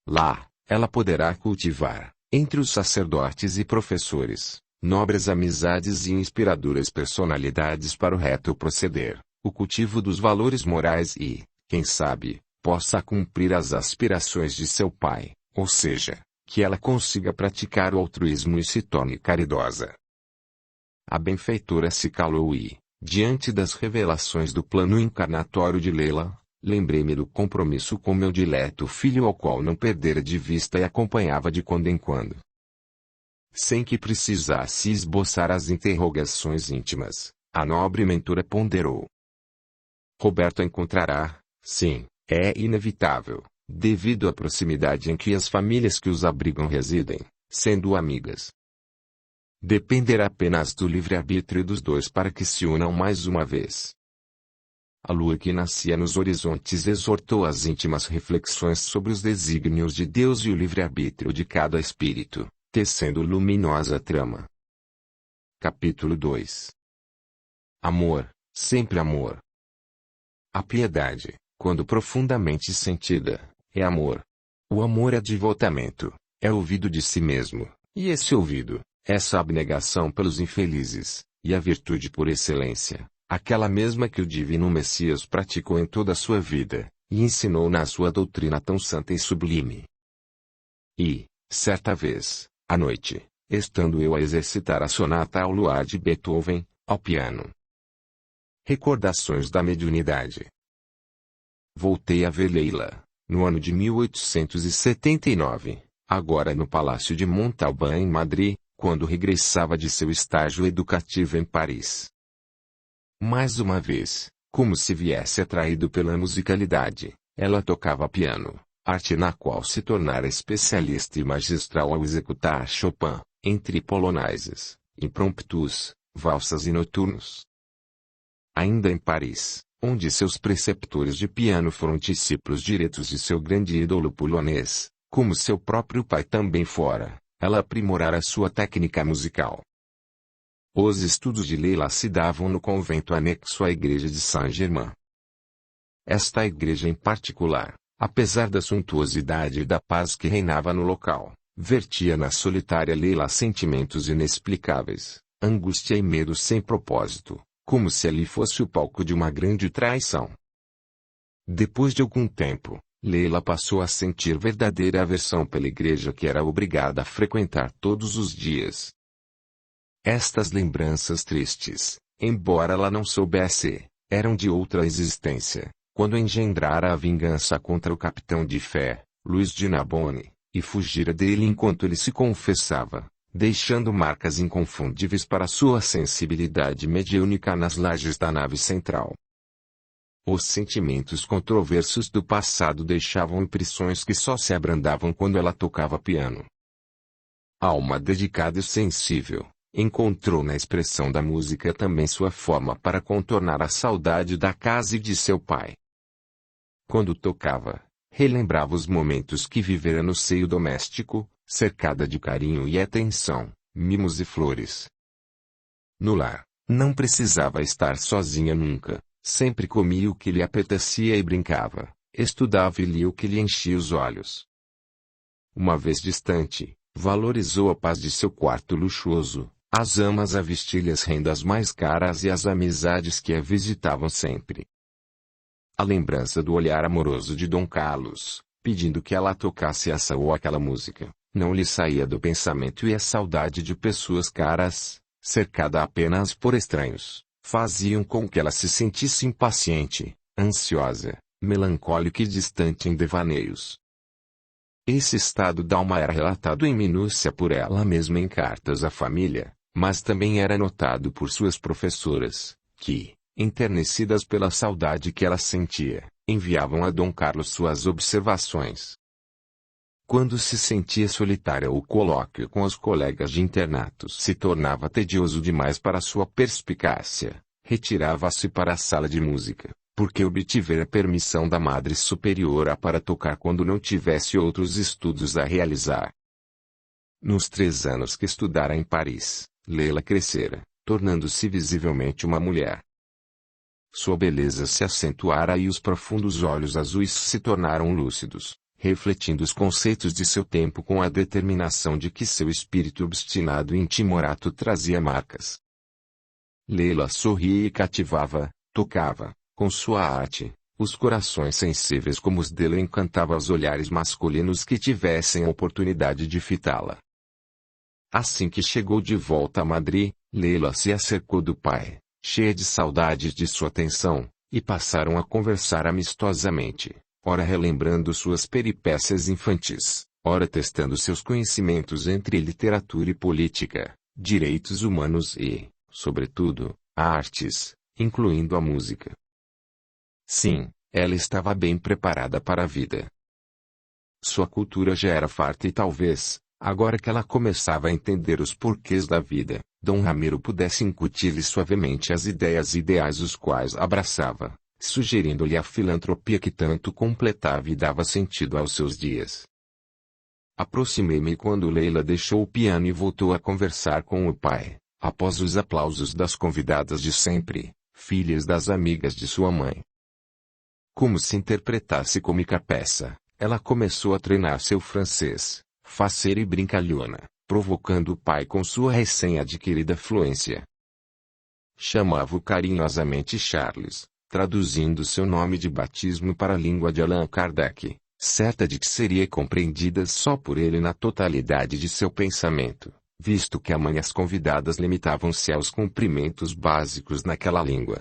A: Lá, ela poderá cultivar, entre os sacerdotes e professores, nobres amizades e inspiradoras personalidades para o reto proceder, o cultivo dos valores morais e, quem sabe, possa cumprir as aspirações de seu pai, ou seja, que ela consiga praticar o altruísmo e se torne caridosa. A benfeitora se calou e, diante das revelações do plano encarnatório de Leila, lembrei-me do compromisso com meu dileto filho ao qual não perdera de vista e acompanhava de quando em quando. Sem que precisasse esboçar as interrogações íntimas, a nobre mentora ponderou. Roberto encontrará, sim, é inevitável, devido à proximidade em que as famílias que os abrigam residem, sendo amigas. Dependerá apenas do livre-arbítrio dos dois para que se unam mais uma vez. A lua que nascia nos horizontes exortou as íntimas reflexões sobre os desígnios de Deus e o livre-arbítrio de cada espírito, tecendo luminosa trama. Capítulo 2. Amor, sempre amor. A piedade, quando profundamente sentida, é amor. O amor é devotamento, é ouvido de si mesmo, e esse ouvido, essa abnegação pelos infelizes, e a virtude por excelência, aquela mesma que o divino Messias praticou em toda a sua vida, e ensinou na sua doutrina tão santa e sublime. E, certa vez, à noite, estando eu a exercitar a sonata ao luar de Beethoven, ao piano. Recordações da mediunidade. Voltei a ver Leila, no ano de 1879, agora no Palácio de Montalbán em Madrid, quando regressava de seu estágio educativo em Paris. Mais uma vez, como se viesse atraído pela musicalidade, ela tocava piano, arte na qual se tornara especialista e magistral ao executar Chopin, entre polonaises, impromptus, valsas e noturnos. Ainda em Paris, onde seus preceptores de piano foram discípulos diretos de seu grande ídolo polonês, como seu próprio pai também fora, ela aprimorara sua técnica musical. Os estudos de Leila se davam no convento anexo à igreja de Saint-Germain. Esta igreja em particular, apesar da suntuosidade e da paz que reinava no local, vertia na solitária Leila sentimentos inexplicáveis, angústia e medo sem propósito, como se ali fosse o palco de uma grande traição. Depois de algum tempo, Leila passou a sentir verdadeira aversão pela igreja que era obrigada a frequentar todos os dias. Estas lembranças tristes, embora ela não soubesse, eram de outra existência, quando engendrara a vingança contra o capitão de fé, Luiz de Narbonne, e fugira dele enquanto ele se confessava, deixando marcas inconfundíveis para sua sensibilidade mediúnica nas lajes da nave central. Os sentimentos controversos do passado deixavam impressões que só se abrandavam quando ela tocava piano. Alma dedicada e sensível, encontrou na expressão da música também sua forma para contornar a saudade da casa e de seu pai. Quando tocava, relembrava os momentos que vivera no seio doméstico, cercada de carinho e atenção, mimos e flores. No lar, não precisava estar sozinha nunca, sempre comia o que lhe apetecia e brincava, estudava e lia o que lhe enchia os olhos. Uma vez distante, valorizou a paz de seu quarto luxuoso, as amas a vestir-lhe as rendas mais caras e as amizades que a visitavam sempre. A lembrança do olhar amoroso de Dom Carlos, pedindo que ela tocasse essa ou aquela música, não lhe saía do pensamento, e a saudade de pessoas caras, cercada apenas por estranhos, faziam com que ela se sentisse impaciente, ansiosa, melancólica e distante em devaneios. Esse estado d'alma era relatado em minúcia por ela mesma em cartas à família, mas também era notado por suas professoras, que, enternecidas pela saudade que ela sentia, enviavam a Dom Carlos suas observações. Quando se sentia solitária, o colóquio com os colegas de internato se tornava tedioso demais para sua perspicácia, retirava-se para a sala de música, porque obtivera permissão da Madre Superiora para tocar quando não tivesse outros estudos a realizar. Nos 3 anos que estudara em Paris, Leila crescera, tornando-se visivelmente uma mulher. Sua beleza se acentuara e os profundos olhos azuis se tornaram lúcidos, refletindo os conceitos de seu tempo com a determinação de que seu espírito obstinado e intimorato trazia marcas. Leila sorria e cativava, tocava, com sua arte, os corações sensíveis como os dele, encantava os olhares masculinos que tivessem a oportunidade de fitá-la. Assim que chegou de volta a Madrid, Leila se acercou do pai, cheia de saudades de sua atenção, e passaram a conversar amistosamente, ora relembrando suas peripécias infantis, ora testando seus conhecimentos entre literatura e política, direitos humanos e, sobretudo, artes, incluindo a música. Sim, ela estava bem preparada para a vida. Sua cultura já era farta e talvez, agora que ela começava a entender os porquês da vida, Dom Ramiro pudesse incutir-lhe suavemente as ideias e ideais os quais abraçava, sugerindo-lhe a filantropia que tanto completava e dava sentido aos seus dias. Aproximei-me quando Leila deixou o piano e voltou a conversar com o pai, após os aplausos das convidadas de sempre, filhas das amigas de sua mãe. Como se interpretasse cômica peça, ela começou a treinar seu francês, faceira e brincalhona, provocando o pai com sua recém-adquirida fluência. Chamava-o carinhosamente Charles, traduzindo seu nome de batismo para a língua de Allan Kardec, certa de que seria compreendida só por ele na totalidade de seu pensamento, visto que a mãe e as convidadas limitavam-se aos cumprimentos básicos naquela língua.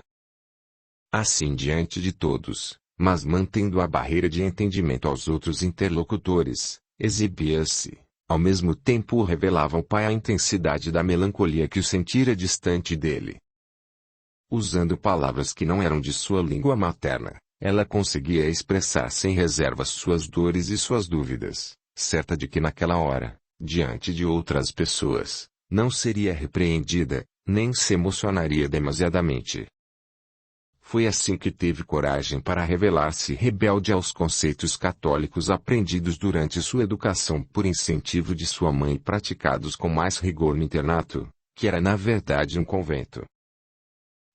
A: Assim diante de todos, mas mantendo a barreira de entendimento aos outros interlocutores, exibia-se. Ao mesmo tempo revelava ao pai a intensidade da melancolia que o sentira distante dele. Usando palavras que não eram de sua língua materna, ela conseguia expressar sem reservas suas dores e suas dúvidas, certa de que naquela hora, diante de outras pessoas, não seria repreendida, nem se emocionaria demasiadamente. Foi assim que teve coragem para revelar-se rebelde aos conceitos católicos aprendidos durante sua educação por incentivo de sua mãe e praticados com mais rigor no internato, que era na verdade um convento.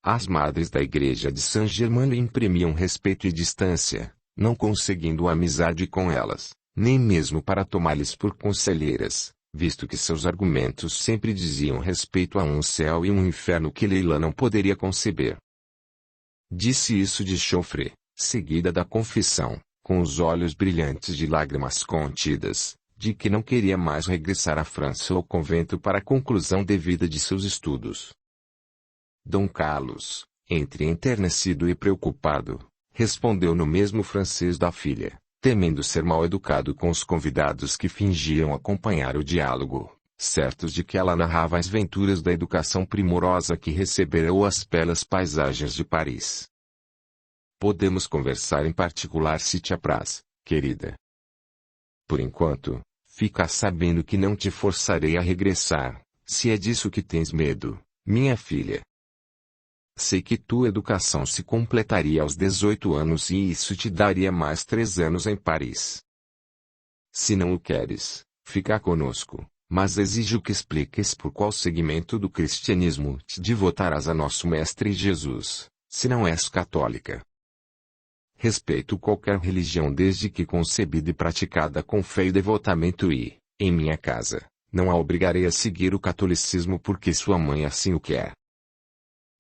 A: As madres da igreja de Saint-Germain lhe imprimiam respeito e distância, não conseguindo amizade com elas, nem mesmo para tomar-lhes por conselheiras, visto que seus argumentos sempre diziam respeito a um céu e um inferno que Leila não poderia conceber. Disse isso de chofre, seguida da confissão, com os olhos brilhantes de lágrimas contidas, de que não queria mais regressar à França ou ao convento para a conclusão devida de seus estudos. Dom Carlos, entre enternecido e preocupado, respondeu no mesmo francês da filha, temendo ser mal educado com os convidados que fingiam acompanhar o diálogo, certos de que ela narrava as venturas da educação primorosa que recebera ou as belas paisagens de Paris. Podemos conversar em particular se te apraz, querida. Por enquanto, fica sabendo que não te forçarei a regressar, se é disso que tens medo, minha filha. Sei que tua educação se completaria aos 18 anos e isso te daria mais 3 anos em Paris. Se não o queres, fica conosco, mas exijo que expliques por qual segmento do cristianismo te devotarás a nosso Mestre Jesus, se não és católica. Respeito qualquer religião desde que concebida e praticada com fé e devotamento e, em minha casa, não a obrigarei a seguir o catolicismo porque sua mãe assim o quer.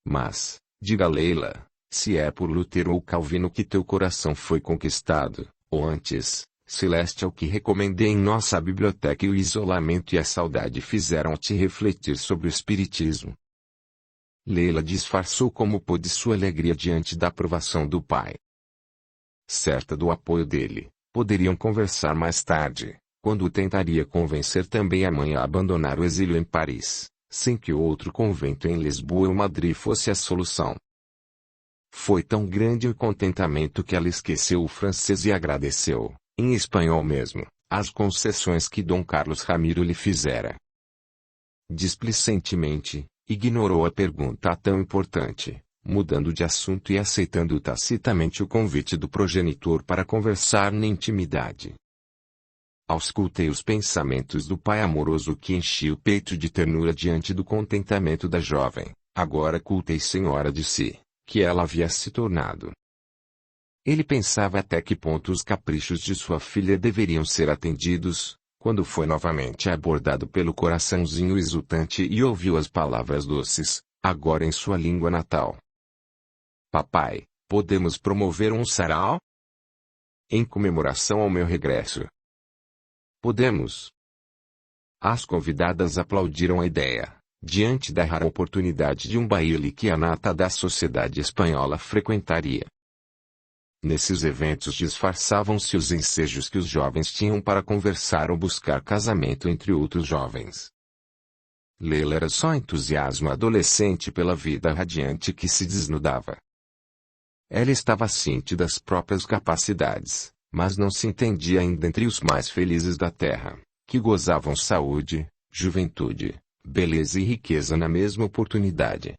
A: Mas, diga Leila, se é por Lutero ou Calvino que teu coração foi conquistado, ou antes, Celeste é o que recomendei em nossa biblioteca e o isolamento e a saudade fizeram-te refletir sobre o espiritismo. Leila disfarçou como pôde sua alegria diante da aprovação do pai. Certa do apoio dele, poderiam conversar mais tarde, quando tentaria convencer também a mãe a abandonar o exílio em Paris, sem que outro convento em Lisboa ou Madrid fosse a solução. Foi tão grande o contentamento que ela esqueceu o francês e agradeceu, em espanhol mesmo, as concessões que Dom Carlos Ramiro lhe fizera. Displicentemente, ignorou a pergunta tão importante, mudando de assunto e aceitando tacitamente o convite do progenitor para conversar na intimidade. Auscultei os pensamentos do pai amoroso que enchia o peito de ternura diante do contentamento da jovem, agora culta e senhora de si, que ela havia se tornado. Ele pensava até que ponto os caprichos de sua filha deveriam ser atendidos, quando foi novamente abordado pelo coraçãozinho exultante e ouviu as palavras doces, agora em sua língua natal. Papai, podemos promover um sarau? Em comemoração ao meu regresso. Podemos. As convidadas aplaudiram a ideia, diante da rara oportunidade de um baile que a nata da sociedade espanhola frequentaria. Nesses eventos disfarçavam-se os ensejos que os jovens tinham para conversar ou buscar casamento entre outros jovens. Leila era só entusiasmo adolescente pela vida radiante que se desnudava. Ela estava ciente das próprias capacidades, mas não se entendia ainda entre os mais felizes da terra, que gozavam saúde, juventude, beleza e riqueza na mesma oportunidade.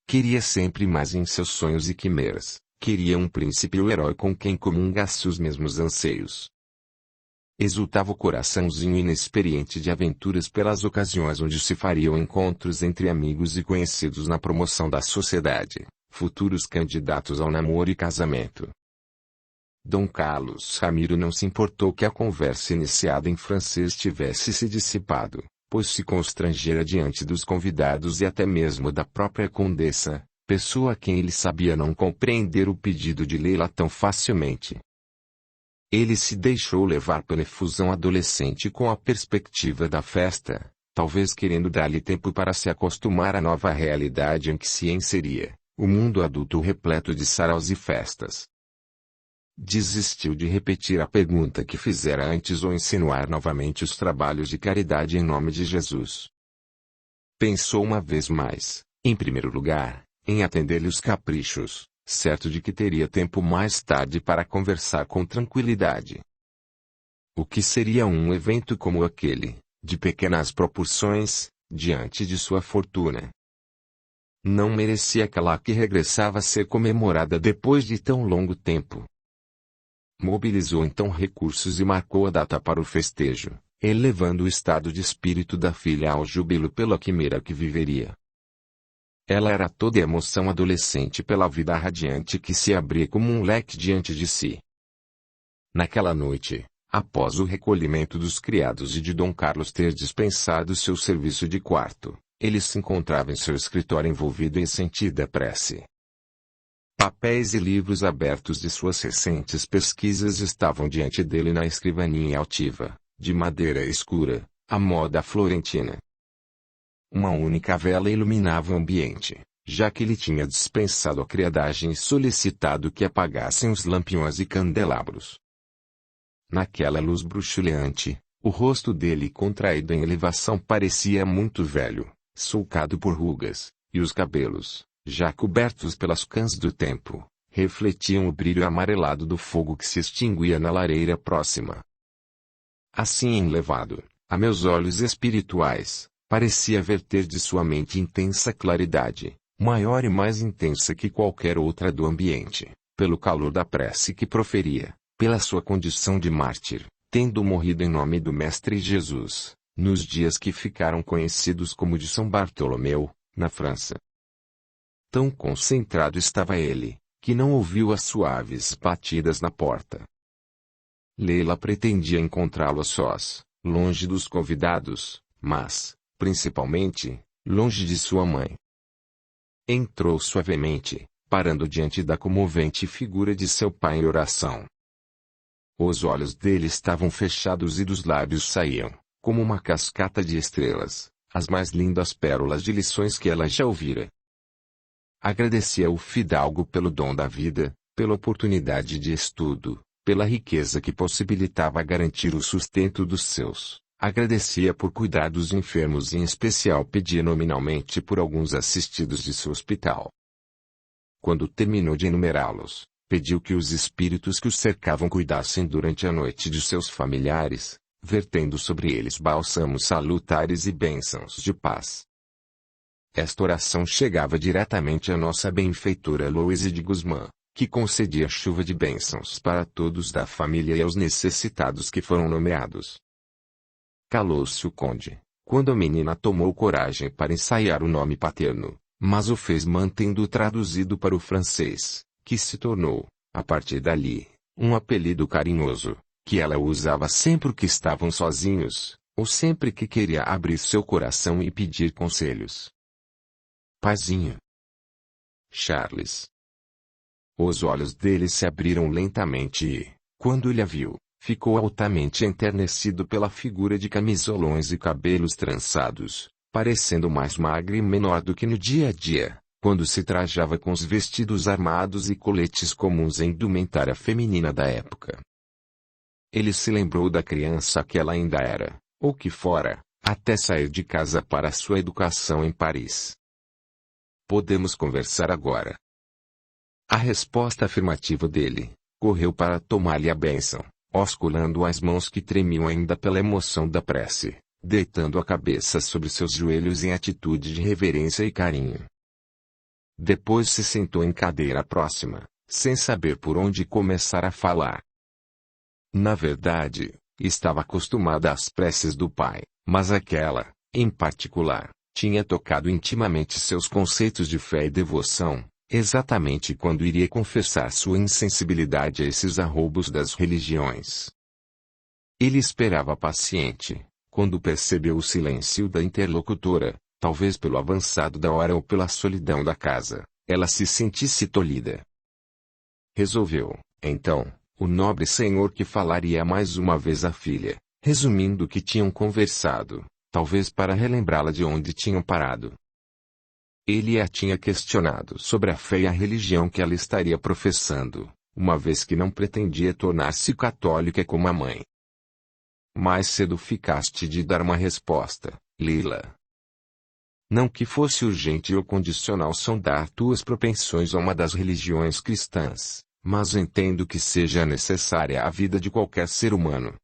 A: Queria sempre mais em seus sonhos e quimeras, queria um príncipe ou herói com quem comungasse os mesmos anseios. Exultava o coraçãozinho inexperiente de aventuras pelas ocasiões onde se fariam encontros entre amigos e conhecidos na promoção da sociedade, futuros candidatos ao namoro e casamento. Dom Carlos Ramiro não se importou que a conversa iniciada em francês tivesse se dissipado, pois se constrangera diante dos convidados e até mesmo da própria condessa, pessoa a quem ele sabia não compreender o pedido de Leila tão facilmente. Ele se deixou levar pela efusão adolescente com a perspectiva da festa, talvez querendo dar-lhe tempo para se acostumar à nova realidade em que se inseria, o mundo adulto repleto de saraus e festas. desistiu de repetir a pergunta que fizera antes ou insinuar novamente os trabalhos de caridade em nome de Jesus. Pensou uma vez mais, em primeiro lugar, em atender-lhe os caprichos, certo de que teria tempo mais tarde para conversar com tranquilidade. O que seria um evento como aquele, de pequenas proporções, diante de sua fortuna? Não merecia aquela que regressava a ser comemorada depois de tão longo tempo. Mobilizou então recursos e marcou a data para o festejo, elevando o estado de espírito da filha ao júbilo pela quimera que viveria. Ela era toda emoção adolescente pela vida radiante que se abria como um leque diante de si. Naquela noite, após o recolhimento dos criados e de Dom Carlos ter dispensado seu serviço de quarto, ele se encontrava em seu escritório envolvido em sentida prece. Papéis e livros abertos de suas recentes pesquisas estavam diante dele na escrivaninha altiva, de madeira escura, à moda florentina. Uma única vela iluminava o ambiente, já que ele tinha dispensado a criadagem e solicitado que apagassem os lampiões e candelabros. Naquela luz bruxuleante, o rosto dele contraído em elevação parecia muito velho, sulcado por rugas, e os cabelos, já cobertos pelas cãs do tempo, refletiam o brilho amarelado do fogo que se extinguia na lareira próxima. Assim elevado, a meus olhos espirituais, parecia verter de sua mente intensa claridade, maior e mais intensa que qualquer outra do ambiente, pelo calor da prece que proferia, pela sua condição de mártir, tendo morrido em nome do Mestre Jesus, nos dias que ficaram conhecidos como de São Bartolomeu, na França. Tão concentrado estava ele, que não ouviu as suaves batidas na porta. Leila pretendia encontrá-lo a sós, longe dos convidados, mas, principalmente, longe de sua mãe. Entrou suavemente, parando diante da comovente figura de seu pai em oração. Os olhos dele estavam fechados e dos lábios saíam, como uma cascata de estrelas, as mais lindas pérolas de lições que ela já ouvira. Agradecia o fidalgo pelo dom da vida, pela oportunidade de estudo, pela riqueza que possibilitava garantir o sustento dos seus. Agradecia por cuidar dos enfermos e em especial pedia nominalmente por alguns assistidos de seu hospital. Quando terminou de enumerá-los, pediu que os espíritos que os cercavam cuidassem durante a noite de seus familiares, vertendo sobre eles bálsamos salutares e bênçãos de paz. Esta oração chegava diretamente à nossa benfeitora Louise de Guzmán, que concedia chuva de bênçãos para todos da família e aos necessitados que foram nomeados. Calou-se o conde, quando a menina tomou coragem para ensaiar o nome paterno, mas o fez mantendo-o traduzido para o francês, que se tornou, a partir dali, um apelido carinhoso, que ela usava sempre que estavam sozinhos, ou sempre que queria abrir seu coração e pedir conselhos. Paizinho. Charles. Os olhos dele se abriram lentamente e, quando ele a viu, ficou altamente enternecido pela figura de camisolões e cabelos trançados, parecendo mais magra e menor do que no dia a dia, quando se trajava com os vestidos armados e coletes comuns em indumentária feminina da época. Ele se lembrou da criança que ela ainda era, ou que fora, até sair de casa para sua educação em Paris. Podemos conversar agora. A resposta afirmativa dele, correu para tomar-lhe a bênção, osculando as mãos que tremiam ainda pela emoção da prece, deitando a cabeça sobre seus joelhos em atitude de reverência e carinho. Depois se sentou em cadeira próxima, sem saber por onde começar a falar. Na verdade, estava acostumada às preces do pai, mas aquela, em particular, tinha tocado intimamente seus conceitos de fé e devoção, exatamente quando iria confessar sua insensibilidade a esses arroubos das religiões. Ele esperava paciente, quando percebeu o silêncio da interlocutora, talvez pelo avançado da hora ou pela solidão da casa, ela se sentisse tolhida. Resolveu, então, o nobre senhor que falaria mais uma vez à filha, resumindo o que tinham conversado, talvez para relembrá-la de onde tinham parado. Ele a tinha questionado sobre a fé e a religião que ela estaria professando, uma vez que não pretendia tornar-se católica como a mãe. Mais cedo ficaste de dar uma resposta, Lila. Não que fosse urgente ou condicional sondar tuas propensões a uma das religiões cristãs, mas entendo que seja necessária à vida de qualquer ser humano.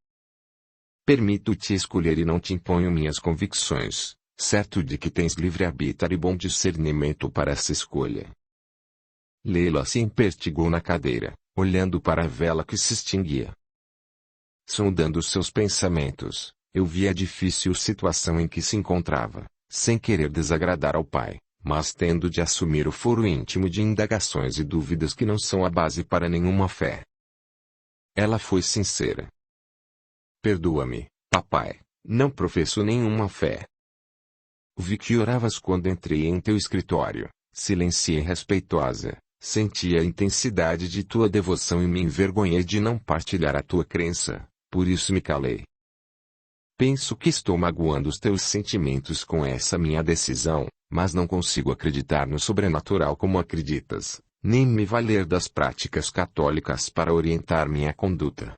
A: Permito-te escolher e não te imponho minhas convicções, certo de que tens livre-arbítrio e bom discernimento para essa escolha. Leila se empertigou na cadeira, olhando para a vela que se extinguia. Sondando seus pensamentos, eu vi a difícil situação em que se encontrava, sem querer desagradar ao pai, mas tendo de assumir o foro íntimo de indagações e dúvidas que não são a base para nenhuma fé. Ela foi sincera. Perdoa-me, papai, não professo nenhuma fé. Vi que oravas quando entrei em teu escritório, silenciei respeitosa, senti a intensidade de tua devoção e me envergonhei de não partilhar a tua crença, por isso me calei. Penso que estou magoando os teus sentimentos com essa minha decisão, mas não consigo acreditar no sobrenatural como acreditas, nem me valer das práticas católicas para orientar minha conduta.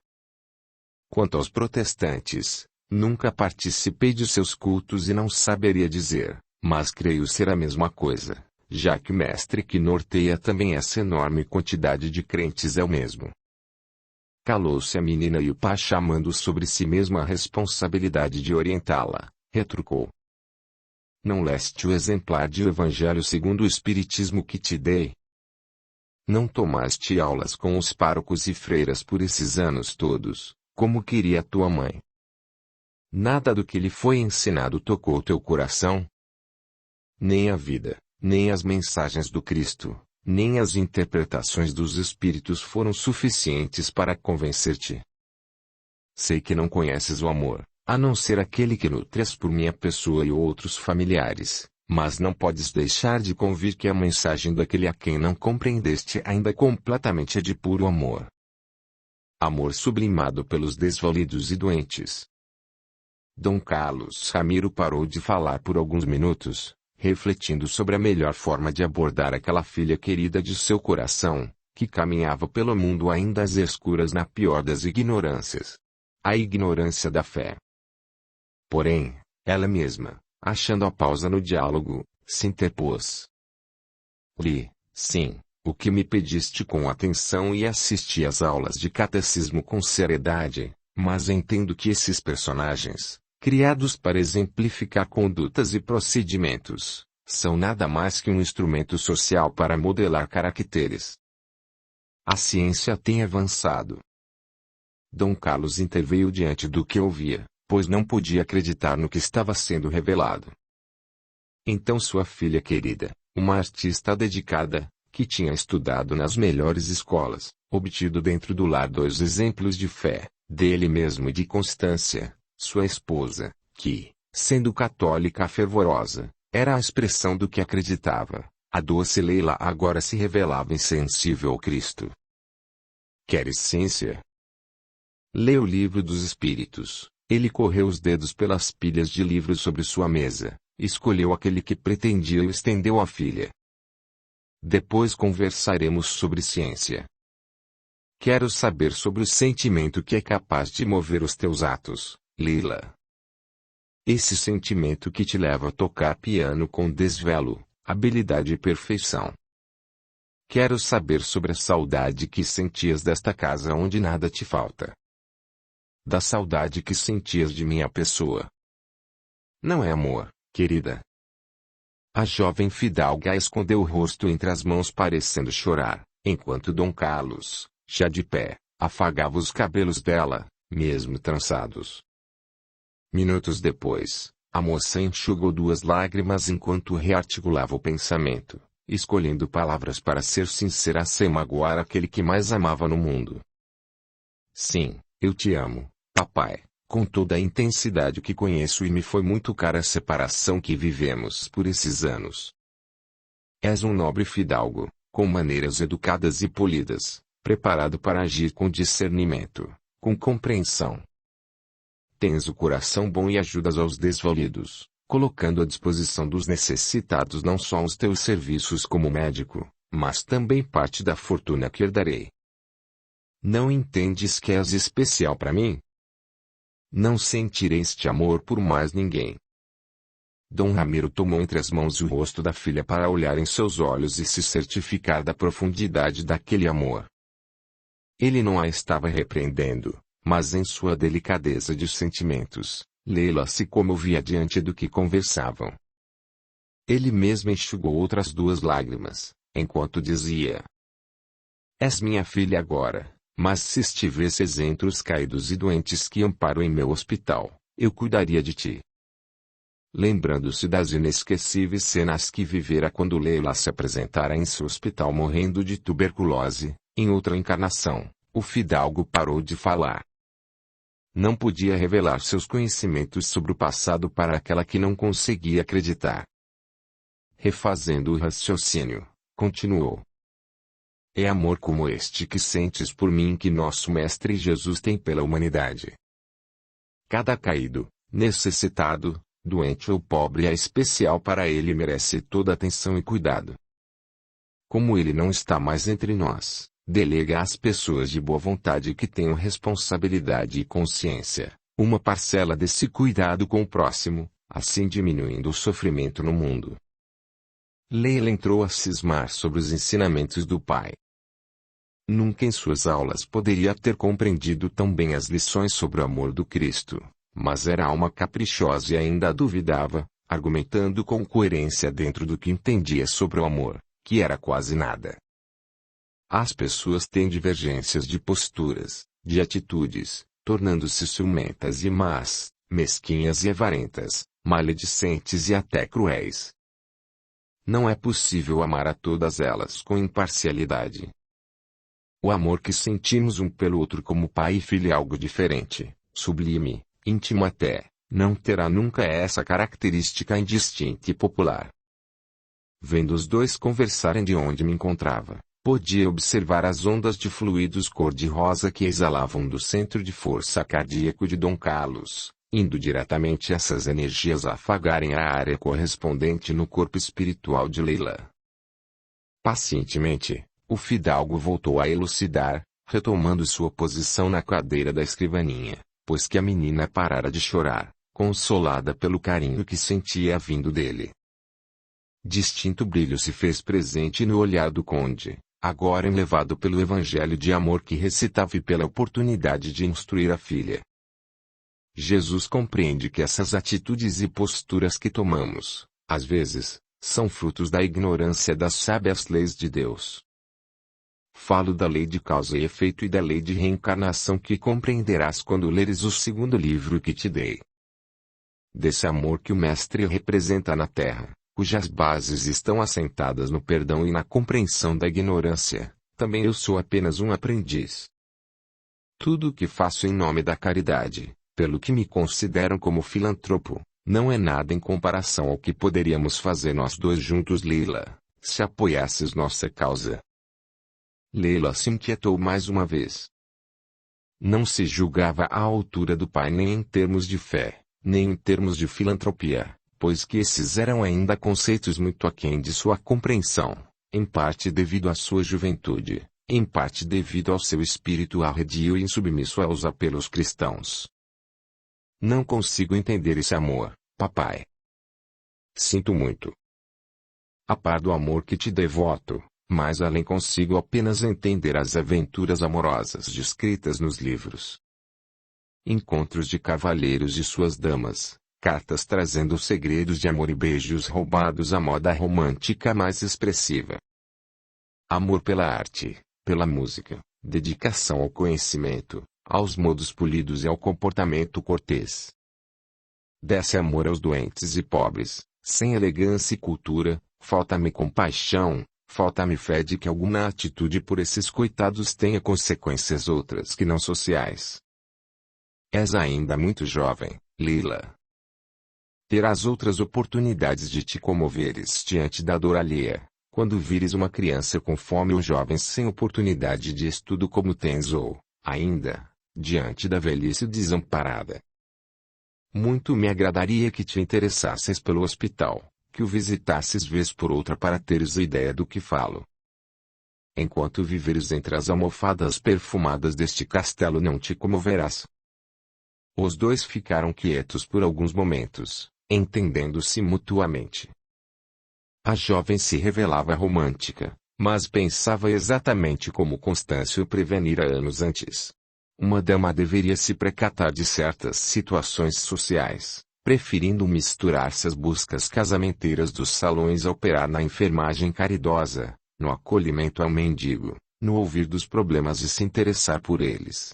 A: Quanto aos protestantes, nunca participei de seus cultos e não saberia dizer, mas creio ser a mesma coisa, já que o mestre que norteia também essa enorme quantidade de crentes é o mesmo. Calou-se a menina e o pai, chamando sobre si mesmo a responsabilidade de orientá-la, retrucou. Não leste o exemplar de O Evangelho segundo o Espiritismo que te dei? Não tomaste aulas com os párocos e freiras por esses anos todos, como queria tua mãe? Nada do que lhe foi ensinado tocou teu coração? Nem a vida, nem as mensagens do Cristo, nem as interpretações dos Espíritos foram suficientes para convencer-te. Sei que não conheces o amor, a não ser aquele que nutres por minha pessoa e outros familiares, mas não podes deixar de convir que a mensagem daquele a quem não compreendeste ainda completamente é de puro amor. Amor sublimado pelos desvalidos e doentes. Dom Carlos Ramiro parou de falar por alguns minutos, refletindo sobre a melhor forma de abordar aquela filha querida de seu coração, que caminhava pelo mundo ainda às escuras na pior das ignorâncias. A ignorância da fé. Porém, ela mesma, achando a pausa no diálogo, se interpôs. Li, sim, o que me pediste com atenção e assisti às aulas de catecismo com seriedade, mas entendo que esses personagens, criados para exemplificar condutas e procedimentos, são nada mais que um instrumento social para modelar caracteres. A ciência tem avançado. Dom Carlos interveio diante do que ouvia, pois não podia acreditar no que estava sendo revelado. Então sua filha querida, uma artista dedicada, que tinha estudado nas melhores escolas, obtido dentro do lar 2 exemplos de fé, dele mesmo e de constância, sua esposa, que, sendo católica fervorosa, era a expressão do que acreditava, a doce Leila agora se revelava insensível ao Cristo. Queres ciência? Lê o livro dos Espíritos. Ele correu os dedos pelas pilhas de livros sobre sua mesa, escolheu aquele que pretendia e o estendeu à filha. Depois conversaremos sobre ciência. Quero saber sobre o sentimento que é capaz de mover os teus atos, Lila. Esse sentimento que te leva a tocar piano com desvelo, habilidade e perfeição. Quero saber sobre a saudade que sentias desta casa onde nada te falta. Da saudade que sentias de minha pessoa. Não é amor, querida? A jovem fidalga escondeu o rosto entre as mãos parecendo chorar, enquanto Dom Carlos, já de pé, afagava os cabelos dela, mesmo trançados. Minutos depois, a moça enxugou 2 lágrimas enquanto rearticulava o pensamento, escolhendo palavras para ser sincera sem magoar aquele que mais amava no mundo. Sim, eu te amo, papai, com toda a intensidade que conheço, e me foi muito cara a separação que vivemos por esses anos. És um nobre fidalgo, com maneiras educadas e polidas, preparado para agir com discernimento, com compreensão. Tens o coração bom e ajudas aos desvalidos, colocando à disposição dos necessitados não só os teus serviços como médico, mas também parte da fortuna que herdarei. Não entendes que és especial para mim? Não sentirei este amor por mais ninguém. Dom Ramiro tomou entre as mãos o rosto da filha para olhar em seus olhos e se certificar da profundidade daquele amor. Ele não a estava repreendendo, mas em sua delicadeza de sentimentos, Leila se comovia diante do que conversavam. Ele mesmo enxugou outras 2 lágrimas, enquanto dizia: És minha filha agora, mas se estivesses entre os caídos e doentes que amparo em meu hospital, eu cuidaria de ti. Lembrando-se das inesquecíveis cenas que vivera quando Leila se apresentara em seu hospital morrendo de tuberculose, em outra encarnação, o fidalgo parou de falar. Não podia revelar seus conhecimentos sobre o passado para aquela que não conseguia acreditar. Refazendo o raciocínio, continuou: É amor como este que sentes por mim que nosso Mestre Jesus tem pela humanidade. Cada caído, necessitado, doente ou pobre é especial para ele e merece toda atenção e cuidado. Como ele não está mais entre nós, delega às pessoas de boa vontade que tenham responsabilidade e consciência, uma parcela desse cuidado com o próximo, assim diminuindo o sofrimento no mundo. Leila entrou a cismar sobre os ensinamentos do pai. Nunca em suas aulas poderia ter compreendido tão bem as lições sobre o amor do Cristo, mas era alma caprichosa e ainda duvidava, argumentando com coerência dentro do que entendia sobre o amor, que era quase nada. As pessoas têm divergências de posturas, de atitudes, tornando-se ciumentas e más, mesquinhas e avarentas, maledicentes e até cruéis. Não é possível amar a todas elas com imparcialidade. O amor que sentimos um pelo outro como pai e filho é algo diferente, sublime, íntimo até, não terá nunca essa característica indistinta e popular. Vendo os 2 conversarem de onde me encontrava, podia observar as ondas de fluidos cor-de-rosa que exalavam do centro de força cardíaco de Dom Carlos, indo diretamente essas energias afagarem a área correspondente no corpo espiritual de Leila. Pacientemente, o fidalgo voltou a elucidar, retomando sua posição na cadeira da escrivaninha, pois que a menina parara de chorar, consolada pelo carinho que sentia vindo dele. Distinto brilho se fez presente no olhar do conde, agora enlevado pelo evangelho de amor que recitava e pela oportunidade de instruir a filha. Jesus compreende que essas atitudes e posturas que tomamos, às vezes, são frutos da ignorância das sábias leis de Deus. Falo da lei de causa e efeito e da lei de reencarnação que compreenderás quando leres o 2º livro que te dei. Desse amor que o Mestre representa na terra, cujas bases estão assentadas no perdão e na compreensão da ignorância, também eu sou apenas um aprendiz. Tudo o que faço em nome da caridade, pelo que me consideram como filantropo, não é nada em comparação ao que poderíamos fazer nós 2 juntos, Leila, se apoiasses nossa causa. Leila se inquietou mais uma vez. Não se julgava à altura do pai nem em termos de fé, nem em termos de filantropia, pois que esses eram ainda conceitos muito aquém de sua compreensão, em parte devido à sua juventude, em parte devido ao seu espírito arredio e insubmisso aos apelos cristãos. Não consigo entender esse amor, papai. Sinto muito. A par do amor que te devoto, mais além consigo apenas entender as aventuras amorosas descritas nos livros. Encontros de cavalheiros e suas damas, cartas trazendo segredos de amor e beijos roubados à moda romântica mais expressiva. Amor pela arte, pela música, dedicação ao conhecimento, aos modos polidos e ao comportamento cortês. Desse amor aos doentes e pobres, sem elegância e cultura, falta-me compaixão, falta-me fé de que alguma atitude por esses coitados tenha consequências outras que não sociais. És ainda muito jovem, Leila. Terás outras oportunidades de te comoveres diante da dor alheia, quando vires uma criança com fome ou jovens sem oportunidade de estudo como tens ou, ainda, diante da velhice desamparada. Muito me agradaria que te interessasses pelo hospital, que o visitasses vez por outra para teres ideia do que falo. enquanto viveres entre as almofadas perfumadas deste castelo não te comoverás. Os dois ficaram quietos por alguns momentos, entendendo-se mutuamente. A jovem se revelava romântica, mas pensava exatamente como Constâncio prevenira anos antes. Uma dama deveria se precatar de certas situações sociais, preferindo misturar-se às buscas casamenteiras dos salões a operar na enfermagem caridosa, no acolhimento ao mendigo, no ouvir dos problemas e se interessar por eles.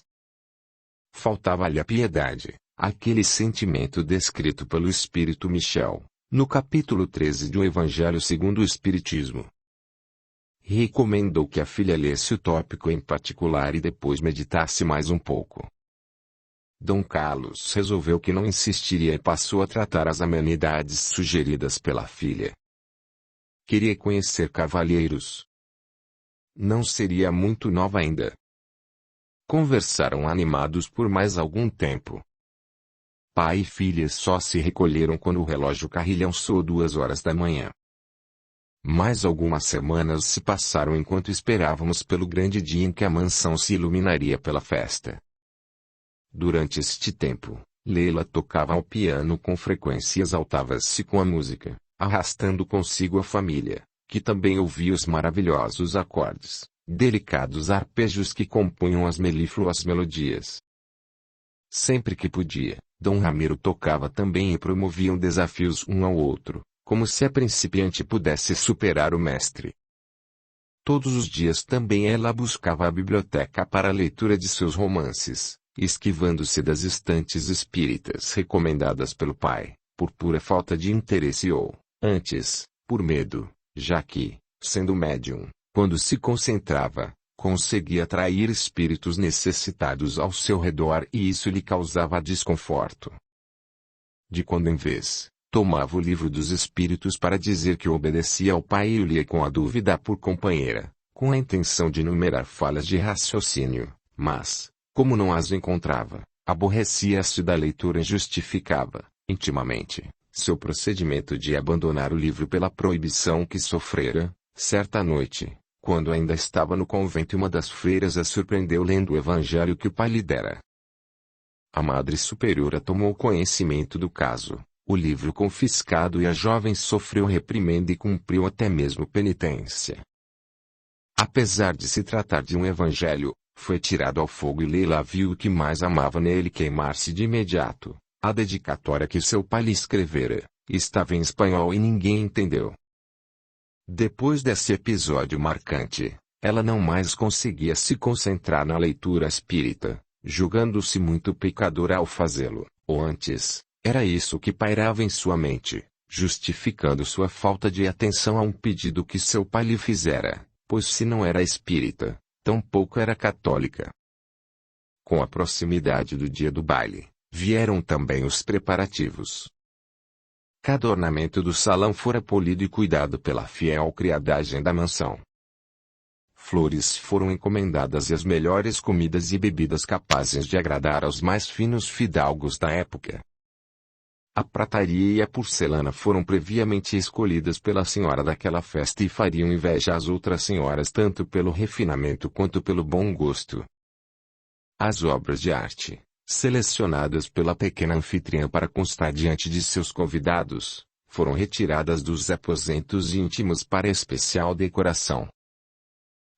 A: Faltava-lhe a piedade, aquele sentimento descrito pelo Espírito Michel, no capítulo 13 do Evangelho segundo o Espiritismo. Recomendou que a filha lesse o tópico em particular e depois meditasse mais um pouco. Dom Carlos resolveu que não insistiria e passou a tratar as amenidades sugeridas pela filha. Queria conhecer cavalheiros. Não seria muito nova ainda. Conversaram animados por mais algum tempo. Pai e filha só se recolheram quando o relógio carrilhão soou 2 horas da manhã. Mais algumas semanas se passaram enquanto esperávamos pelo grande dia em que a mansão se iluminaria pela festa. Durante este tempo, Leila tocava ao piano com frequência e exaltava-se com a música, arrastando consigo a família, que também ouvia os maravilhosos acordes, delicados arpejos que compunham as melífluas melodias. Sempre que podia, Dom Ramiro tocava também e promoviam desafios um ao outro, como se a principiante pudesse superar o mestre. Todos os dias também ela buscava a biblioteca para a leitura de seus romances, esquivando-se das estantes espíritas recomendadas pelo pai, por pura falta de interesse ou, antes, por medo, já que, sendo médium, quando se concentrava, conseguia atrair espíritos necessitados ao seu redor e isso lhe causava desconforto. De quando em vez, tomava o livro dos espíritos para dizer que obedecia ao pai e o lia com a dúvida por companheira, com a intenção de enumerar falhas de raciocínio, mas, como não as encontrava, aborrecia-se da leitura e justificava, intimamente, seu procedimento de abandonar o livro pela proibição que sofrera. Certa noite, quando ainda estava no convento, uma das freiras a surpreendeu lendo o evangelho que o pai lhe dera. A Madre Superiora tomou conhecimento do caso, o livro confiscado, e a jovem sofreu reprimenda e cumpriu até mesmo penitência. Apesar de se tratar de um evangelho, foi tirado ao fogo e Leila viu o que mais amava nele queimar-se de imediato. A dedicatória que seu pai lhe escrevera, estava em espanhol e ninguém entendeu. Depois desse episódio marcante, ela não mais conseguia se concentrar na leitura espírita, julgando-se muito pecadora ao fazê-lo, ou antes, era isso que pairava em sua mente, justificando sua falta de atenção a um pedido que seu pai lhe fizera, pois se não era espírita, tampouco era católica. Com a proximidade do dia do baile, vieram também os preparativos. Cada ornamento do salão fora polido e cuidado pela fiel criadagem da mansão. Flores foram encomendadas e as melhores comidas e bebidas capazes de agradar aos mais finos fidalgos da época. A prataria e a porcelana foram previamente escolhidas pela senhora daquela festa e fariam inveja às outras senhoras tanto pelo refinamento quanto pelo bom gosto. As obras de arte, selecionadas pela pequena anfitriã para constar diante de seus convidados, foram retiradas dos aposentos íntimos para especial decoração.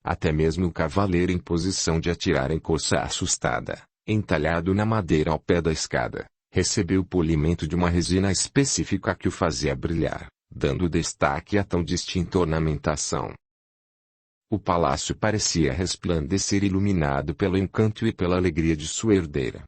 A: Até mesmo o cavaleiro em posição de atirar em corça assustada, entalhado na madeira ao pé da escada, recebeu o polimento de uma resina específica que o fazia brilhar, dando destaque a tão distinta ornamentação. O palácio parecia resplandecer iluminado pelo encanto e pela alegria de sua herdeira.